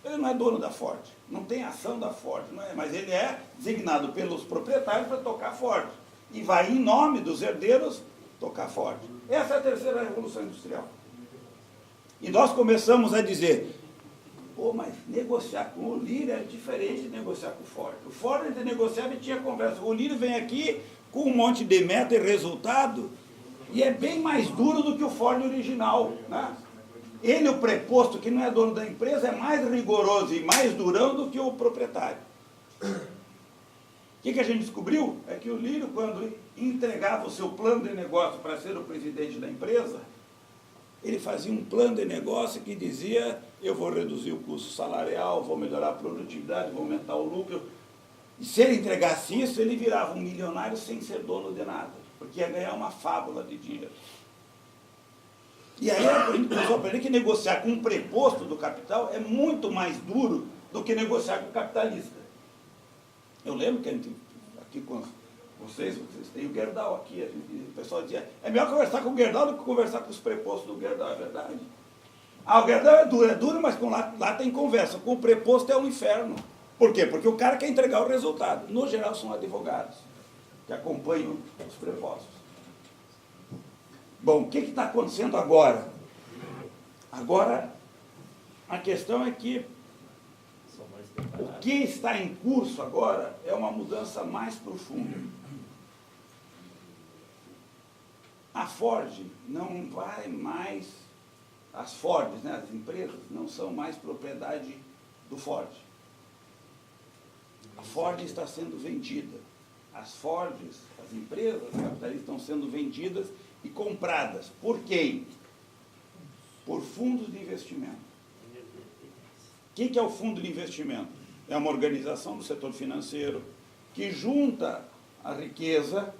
Ele não é dono da Ford, não tem ação da Ford, não é, mas ele é designado pelos proprietários para tocar a Ford. E vai, em nome dos herdeiros, tocar a Ford. Essa é a terceira revolução industrial. E nós começamos a dizer: pô, mas negociar com o Lírio é diferente de negociar com o Ford. O Ford, ele negociava e tinha conversa. O Lírio vem aqui com um monte de meta e resultado, e é bem mais duro do que o Ford original, né? Ele, o preposto, que não é dono da empresa, é mais rigoroso e mais durão do que o proprietário. O que a gente descobriu? É que o Lírio, quando entregava o seu plano de negócio para ser o presidente da empresa, ele fazia um plano de negócio que dizia: eu vou reduzir o custo salarial, vou melhorar a produtividade, vou aumentar o lucro. E se ele entregasse isso, ele virava um milionário sem ser dono de nada, porque ia ganhar uma fábula de dinheiro. E aí a gente começou a aprender que negociar com um preposto do capital é muito mais duro do que negociar com o capitalista. Eu lembro que a gente, aqui com vocês têm o Gerdau aqui, o pessoal dizia: é melhor conversar com o Gerdau do que conversar com os prepostos do Gerdau. É verdade. O Gerdau é duro, mas lá tem conversa. Com o preposto é um inferno. Por quê? Porque o cara quer entregar o resultado. No geral, são advogados que acompanham os prepostos. Bom, o que está acontecendo agora? Agora, a questão é que o que está em curso agora é uma mudança mais profunda. A Ford não vai mais, as Fords, né, as empresas, não são mais propriedade do Ford. A Ford está sendo vendida. As Fords, as empresas capitalistas estão sendo vendidas e compradas. Por quem? Por fundos de investimento. O que é o fundo de investimento? É uma organização do setor financeiro que junta a riqueza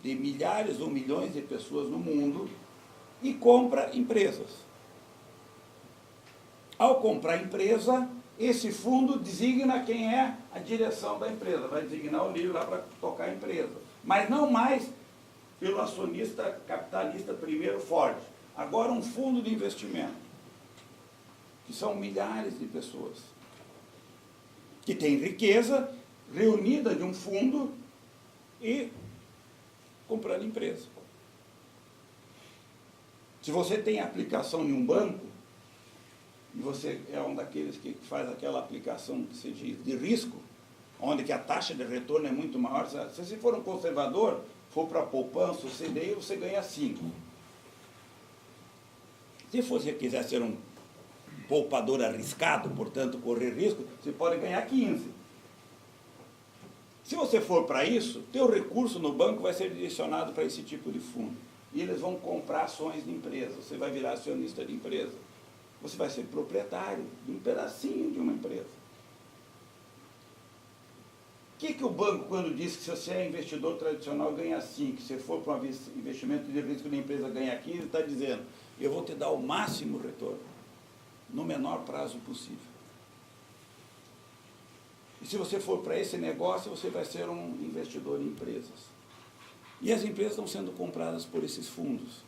de milhares ou milhões de pessoas no mundo e compra empresas. Ao comprar a empresa, esse fundo designa quem é a direção da empresa, vai designar o Lírio lá para tocar a empresa. Mas não mais pelo acionista capitalista primeiro Ford. Agora um fundo de investimento, que são milhares de pessoas, que têm riqueza reunida de um fundo e comprando empresa. Se você tem aplicação em um banco, e você é um daqueles que faz aquela aplicação que se diz de risco, onde que a taxa de retorno é muito maior, se você for um conservador, for para a poupança, o CDI, você ganha 5. Se você quiser ser um poupador arriscado, portanto, correr risco, você pode ganhar 15. Se você for para isso, teu recurso no banco vai ser direcionado para esse tipo de fundo. E eles vão comprar ações de empresa, você vai virar acionista de empresa. Você vai ser proprietário de um pedacinho de uma empresa. O que o banco, quando diz que se você é investidor tradicional, ganha 5, se for para um investimento de risco de empresa, ganha 15, está dizendo, eu vou te dar o máximo retorno, no menor prazo possível. E se você for para esse negócio, você vai ser um investidor em empresas. E as empresas estão sendo compradas por esses fundos.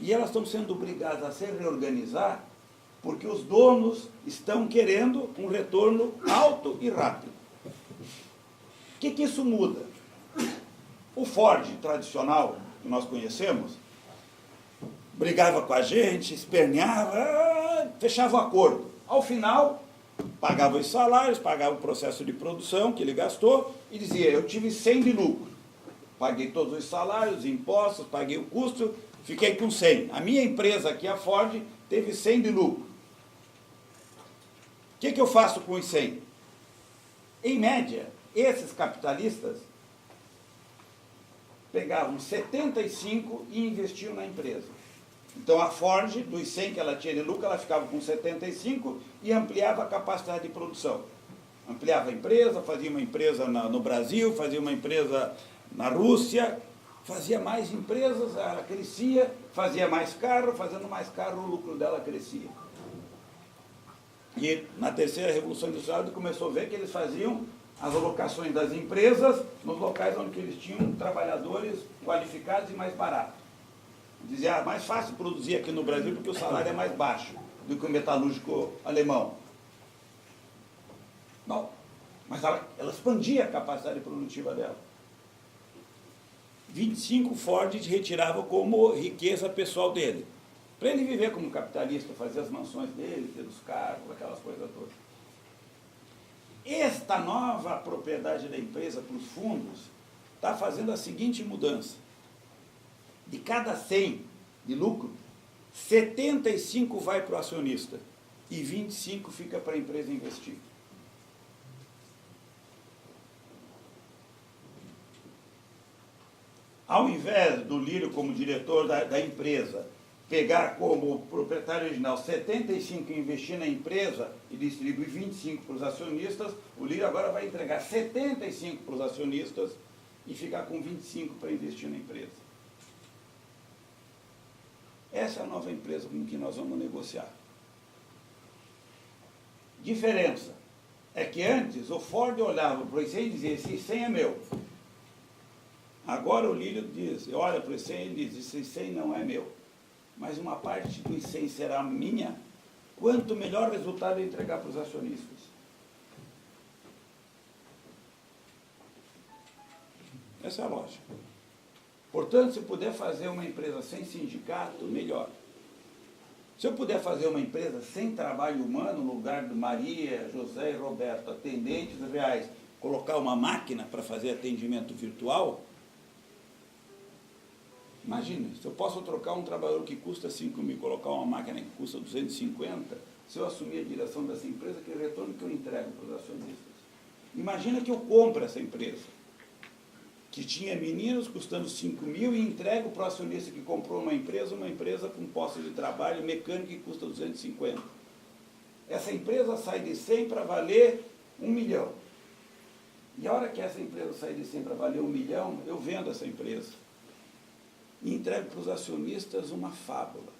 E elas estão sendo obrigadas a se reorganizar porque os donos estão querendo um retorno alto e rápido. O que isso muda? O Ford tradicional, que nós conhecemos, brigava com a gente, esperneava, fechava o acordo. Ao final, pagava os salários, pagava o processo de produção que ele gastou e dizia, eu tive 100 de lucro. Paguei todos os salários, impostos, paguei o custo, fiquei com 100. A minha empresa aqui, a Ford, teve 100 de lucro. O que eu faço com os 100? Em média, esses capitalistas pegavam 75 e investiam na empresa. Então a Ford, dos 100 que ela tinha de lucro, ela ficava com 75 e ampliava a capacidade de produção. Ampliava a empresa, fazia uma empresa no Brasil, fazia uma empresa na Rússia, fazia mais empresas, ela crescia, fazia mais carro, fazendo mais carro o lucro dela crescia. E na terceira Revolução Industrial ele começou a ver que eles faziam as alocações das empresas nos locais onde eles tinham trabalhadores qualificados e mais baratos. Dizia, mais fácil produzir aqui no Brasil porque o salário é mais baixo do que o metalúrgico alemão. Não, mas ela expandia a capacidade produtiva dela. 25 Ford retirava como riqueza pessoal dele. Para ele viver como capitalista, fazer as mansões dele, ter os carros, aquelas coisas todas. Esta nova propriedade da empresa para os fundos está fazendo a seguinte mudança. De cada 100 de lucro, 75 vai para o acionista e 25 fica para a empresa investir. Ao invés do Lírio, como diretor da empresa, pegar como proprietário original 75 e investir na empresa e distribuir 25 para os acionistas, o Lírio agora vai entregar 75 para os acionistas e ficar com 25 para investir na empresa. Essa é a nova empresa com que nós vamos negociar. Diferença é que antes o Ford olhava para o 100 e dizia, esse 100 é meu. Agora o Lírio diz, olha para o 100 e diz, esse 100 não é meu, mas uma parte dos 100 será minha, quanto melhor resultado eu entregar para os acionistas. Essa é a lógica. Portanto, se eu puder fazer uma empresa sem sindicato, melhor. Se eu puder fazer uma empresa sem trabalho humano, no lugar de Maria, José e Roberto, atendentes reais, colocar uma máquina para fazer atendimento virtual, imagine, se eu posso trocar um trabalhador que custa 5 mil, colocar uma máquina que custa 250, se eu assumir a direção dessa empresa, que retorno que eu entrego para os acionistas? Imagina que eu compro essa empresa, que tinha meninos custando 5 mil e entrego para o acionista que comprou uma empresa com posto de trabalho mecânico que custa 250. Essa empresa sai de 100 para valer 1 milhão. E a hora que essa empresa sai de 100 para valer 1 milhão, eu vendo essa empresa e entrego para os acionistas uma fábula.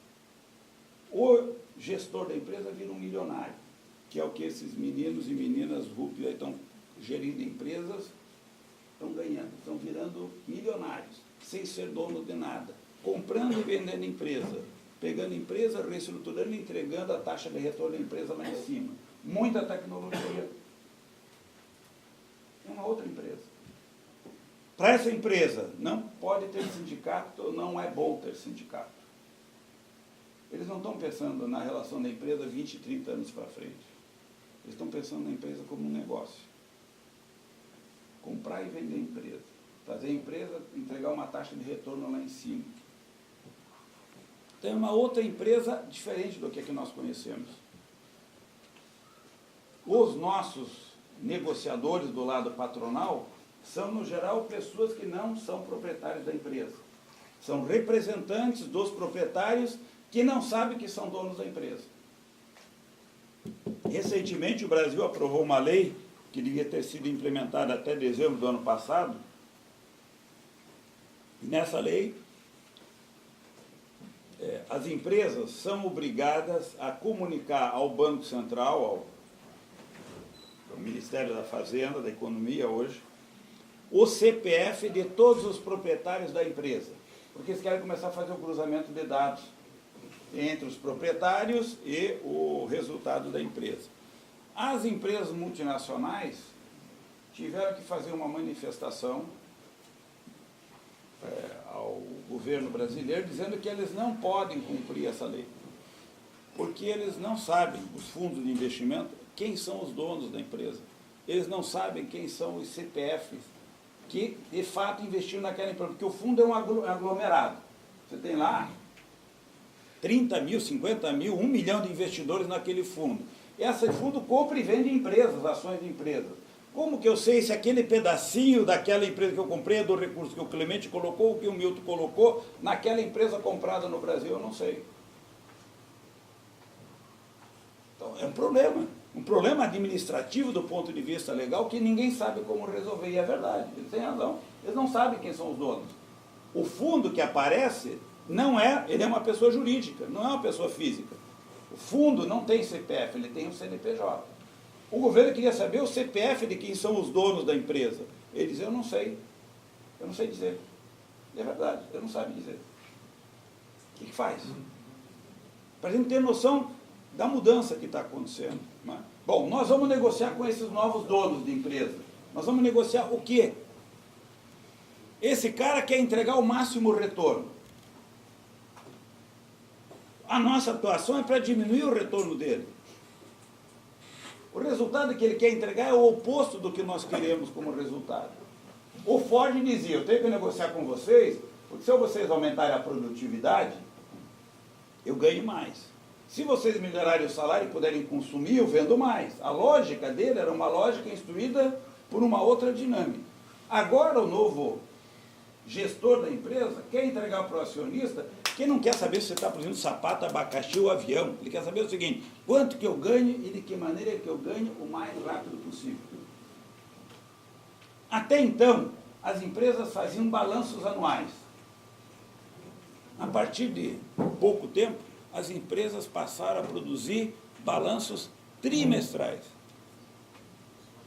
O gestor da empresa vira um milionário, que é o que esses meninos e meninas RUP estão gerindo empresas, estão ganhando, estão virando milionários, sem ser dono de nada, comprando e vendendo empresa, pegando empresa, reestruturando e entregando a taxa de retorno da empresa lá em cima. Muita tecnologia. É uma outra Para essa empresa, não pode ter sindicato, não é bom ter sindicato. Eles não estão pensando na relação da empresa 20, 30 anos para frente. Eles estão pensando na empresa como um negócio. Comprar e vender empresa. Fazer a empresa entregar uma taxa de retorno lá em cima. Tem uma outra empresa diferente do que a que nós conhecemos. Os nossos negociadores do lado patronal são, no geral, pessoas que não são proprietários da empresa. São representantes dos proprietários que não sabem que são donos da empresa. Recentemente, o Brasil aprovou uma lei que devia ter sido implementada até dezembro do ano passado. E nessa lei, as empresas são obrigadas a comunicar ao Banco Central, ao Ministério da Fazenda, da Economia hoje, o CPF de todos os proprietários da empresa. Porque eles querem começar a fazer o cruzamento de dados entre os proprietários e o resultado da empresa. As empresas multinacionais tiveram que fazer uma manifestação ao governo brasileiro dizendo que eles não podem cumprir essa lei, porque eles não sabem, os fundos de investimento, quem são os donos da empresa. Eles não sabem quem são os CPFs que, de fato, investiram naquela empresa, porque o fundo é um aglomerado. Você tem lá 30 mil, 50 mil, 1 milhão de investidores naquele fundo. Esse fundo compra e vende empresas, ações de empresas. Como que eu sei se aquele pedacinho daquela empresa que eu comprei é do recurso que o Clemente colocou, ou que o Milton colocou, naquela empresa comprada no Brasil? Eu não sei. Então, é um problema administrativo do ponto de vista legal que ninguém sabe como resolver, e é verdade, eles têm razão. Eles não sabem quem são os donos. O fundo que aparece, ele é uma pessoa jurídica, não é uma pessoa física. O fundo não tem CPF, ele tem um CNPJ. O governo queria saber o CPF de quem são os donos da empresa. Ele dizia, eu não sei dizer. É verdade, ele não sabe dizer. O que faz? Para a gente ter noção da mudança que está acontecendo. Né? Bom, nós vamos negociar com esses novos donos de empresa. Nós vamos negociar o quê? Esse cara quer entregar o máximo retorno. A nossa atuação é para diminuir o retorno dele. O resultado que ele quer entregar é o oposto do que nós queremos como resultado. O Ford dizia, eu tenho que negociar com vocês, porque se vocês aumentarem a produtividade, eu ganho mais. Se vocês melhorarem o salário e puderem consumir, eu vendo mais. A lógica dele era uma lógica instruída por uma outra dinâmica. Agora o novo gestor da empresa quer entregar para o acionista que não quer saber se você está produzindo sapato, abacaxi ou avião. Ele quer saber o seguinte, quanto que eu ganho e de que maneira que eu ganho o mais rápido possível. Até então, as empresas faziam balanços anuais. A partir de pouco tempo, as empresas passaram a produzir balanços trimestrais.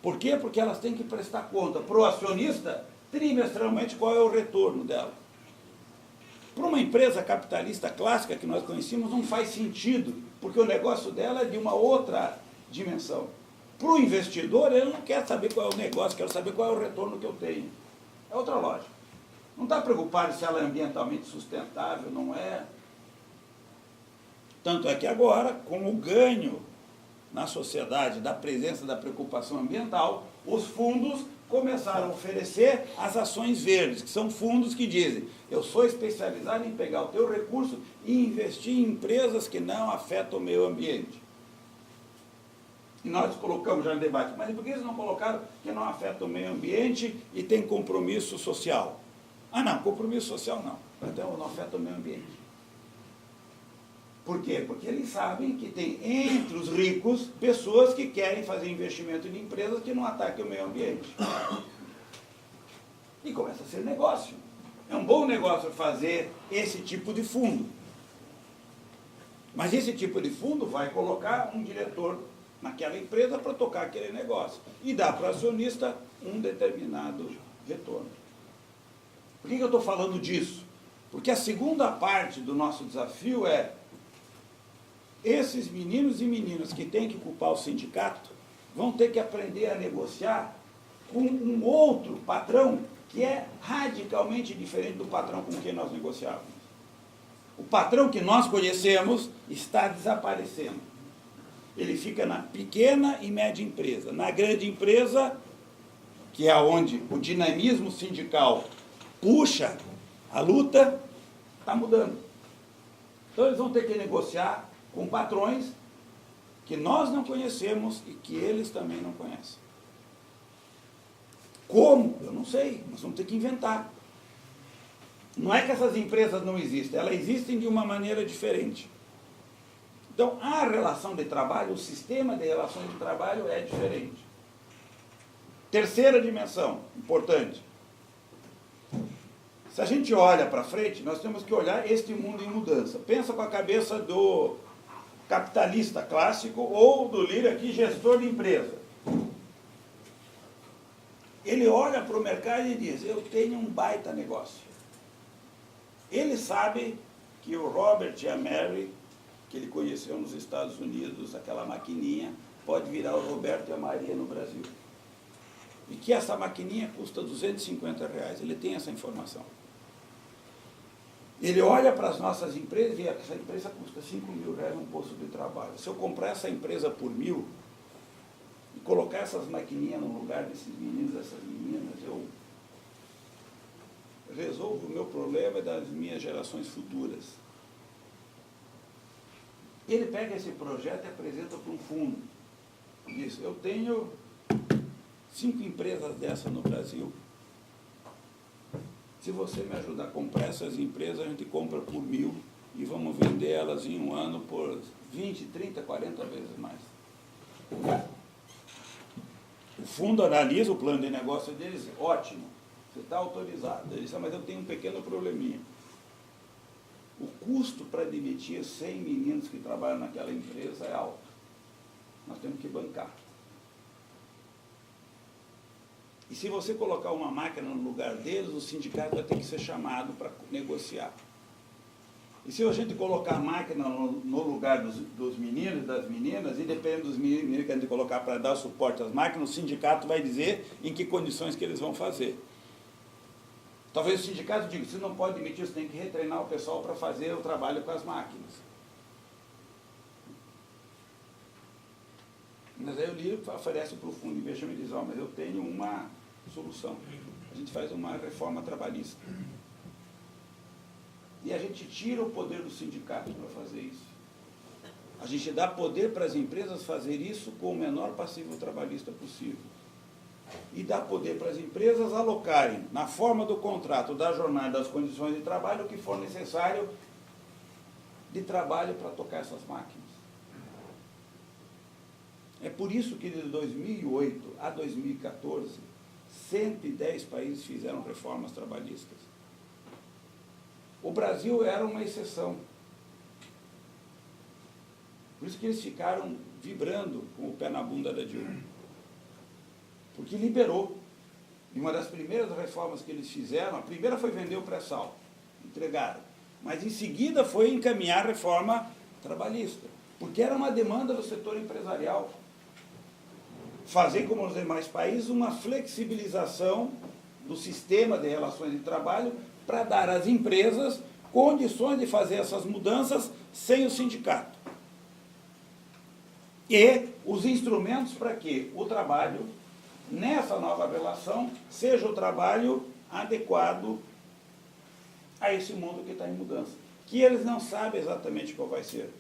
Por quê? Porque elas têm que prestar conta para o acionista, trimestralmente, qual é o retorno dela. Para uma empresa capitalista clássica que nós conhecemos, não faz sentido, porque o negócio dela é de uma outra dimensão. Para o investidor, ele não quer saber qual é o negócio, quer saber qual é o retorno que eu tenho. É outra lógica. Não está preocupado se ela é ambientalmente sustentável, não é. Tanto é que agora, com o ganho na sociedade da presença da preocupação ambiental, os fundos começaram a oferecer as ações verdes, que são fundos que dizem, eu sou especializado em pegar o teu recurso e investir em empresas que não afetam o meio ambiente. E nós colocamos já no debate, mas por que eles não colocaram que não afeta o meio ambiente e tem compromisso social? Ah, não, compromisso social não, então não afeta o meio ambiente. Por quê? Porque eles sabem que tem entre os ricos pessoas que querem fazer investimento em empresas que não ataquem o meio ambiente. E começa a ser negócio. É um bom negócio fazer esse tipo de fundo. Mas esse tipo de fundo vai colocar um diretor naquela empresa para tocar aquele negócio. E dá para o acionista um determinado retorno. Por que eu estou falando disso? Porque a segunda parte do nosso desafio é esses meninos e meninas que têm que culpar o sindicato vão ter que aprender a negociar com um outro patrão que é radicalmente diferente do patrão com quem nós negociávamos. O patrão que nós conhecemos está desaparecendo. Ele fica na pequena e média empresa. Na grande empresa, que é onde o dinamismo sindical puxa a luta, está mudando. Então eles vão ter que negociar com patrões que nós não conhecemos e que eles também não conhecem. Como? Eu não sei, nós vamos ter que inventar. Não é que essas empresas não existem, elas existem de uma maneira diferente. Então, a relação de trabalho, o sistema de relações de trabalho é diferente. Terceira dimensão, importante. Se a gente olha para frente, nós temos que olhar este mundo em mudança. Pensa com a cabeça do capitalista clássico ou do Lira aqui, gestor de empresa. Ele olha para o mercado e diz, eu tenho um baita negócio. Ele sabe que o Robert e a Mary, que ele conheceu nos Estados Unidos, aquela maquininha, pode virar o Roberto e a Maria no Brasil. E que essa maquininha custa R$250. Ele tem essa informação. Ele olha para as nossas empresas e vê que essa empresa custa R$5.000 um posto de trabalho. Se eu comprar essa empresa por 1.000 e colocar essas maquininhas no lugar desses meninos, dessas meninas, eu resolvo o meu problema e das minhas gerações futuras. Ele pega esse projeto e apresenta para um fundo. Diz, eu tenho 5 empresas dessas no Brasil. Se você me ajudar a comprar essas empresas, a gente compra por 1.000 e vamos vender elas em um ano por 20, 30, 40 vezes mais. O fundo analisa o plano de negócio deles, ótimo, você está autorizado. Ele diz, mas eu tenho um pequeno probleminha. O custo para demitir 100 meninos que trabalham naquela empresa é alto. Nós temos que bancar. E se você colocar uma máquina no lugar deles, o sindicato vai ter que ser chamado para negociar. E se a gente colocar a máquina no lugar dos meninos e das meninas, e dependendo dos meninos que a gente colocar para dar suporte às máquinas, o sindicato vai dizer em que condições que eles vão fazer. Talvez o sindicato diga, se não pode demitir, você tem que retreinar o pessoal para fazer o trabalho com as máquinas. Mas aí o Lira oferece para o fundo de investimento e diz, mas eu tenho uma solução. A gente faz uma reforma trabalhista. E a gente tira o poder do sindicato para fazer isso. A gente dá poder para as empresas fazer isso com o menor passivo trabalhista possível. E dá poder para as empresas alocarem, na forma do contrato, da jornada, das condições de trabalho, o que for necessário de trabalho para tocar essas máquinas. É por isso que de 2008 a 2014, 110 países fizeram reformas trabalhistas. O Brasil era uma exceção. Por isso que eles ficaram vibrando com o pé na bunda da Dilma. Porque liberou. E uma das primeiras reformas que eles fizeram, a primeira foi vender o pré-sal, entregaram. Mas em seguida foi encaminhar a reforma trabalhista. Porque era uma demanda do setor empresarial. Fazer, como nos demais países, uma flexibilização do sistema de relações de trabalho para dar às empresas condições de fazer essas mudanças sem o sindicato. E os instrumentos para que o trabalho, nessa nova relação, seja o trabalho adequado a esse mundo que está em mudança. Que eles não sabem exatamente qual vai ser.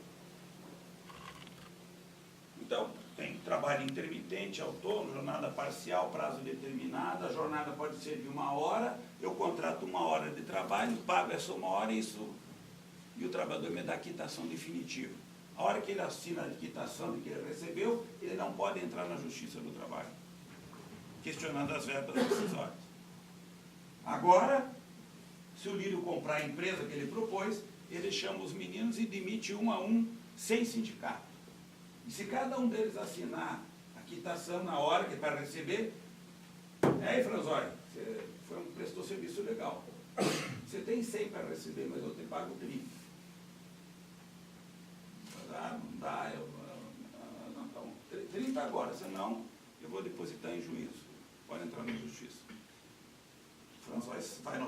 Então, tem trabalho intermitente, autônomo, jornada parcial, prazo determinado. A jornada pode ser de 1 hora, eu contrato 1 hora de trabalho, pago essa 1 hora e o trabalhador me dá a quitação definitiva. A hora que ele assina a quitação de que ele recebeu, ele não pode entrar na Justiça do Trabalho, questionando as verbas decisórias. Agora, se o Lírio comprar a empresa que ele propôs, ele chama os meninos e demite 1 a 1, sem sindicato. E se cada um deles assinar a quitação na hora que é para receber, aí, Franzói, você prestou serviço legal. Você tem 100 para receber, mas eu te pago 30. Não dá, então, 30 agora, senão eu vou depositar em juízo. Pode entrar na justiça. França vai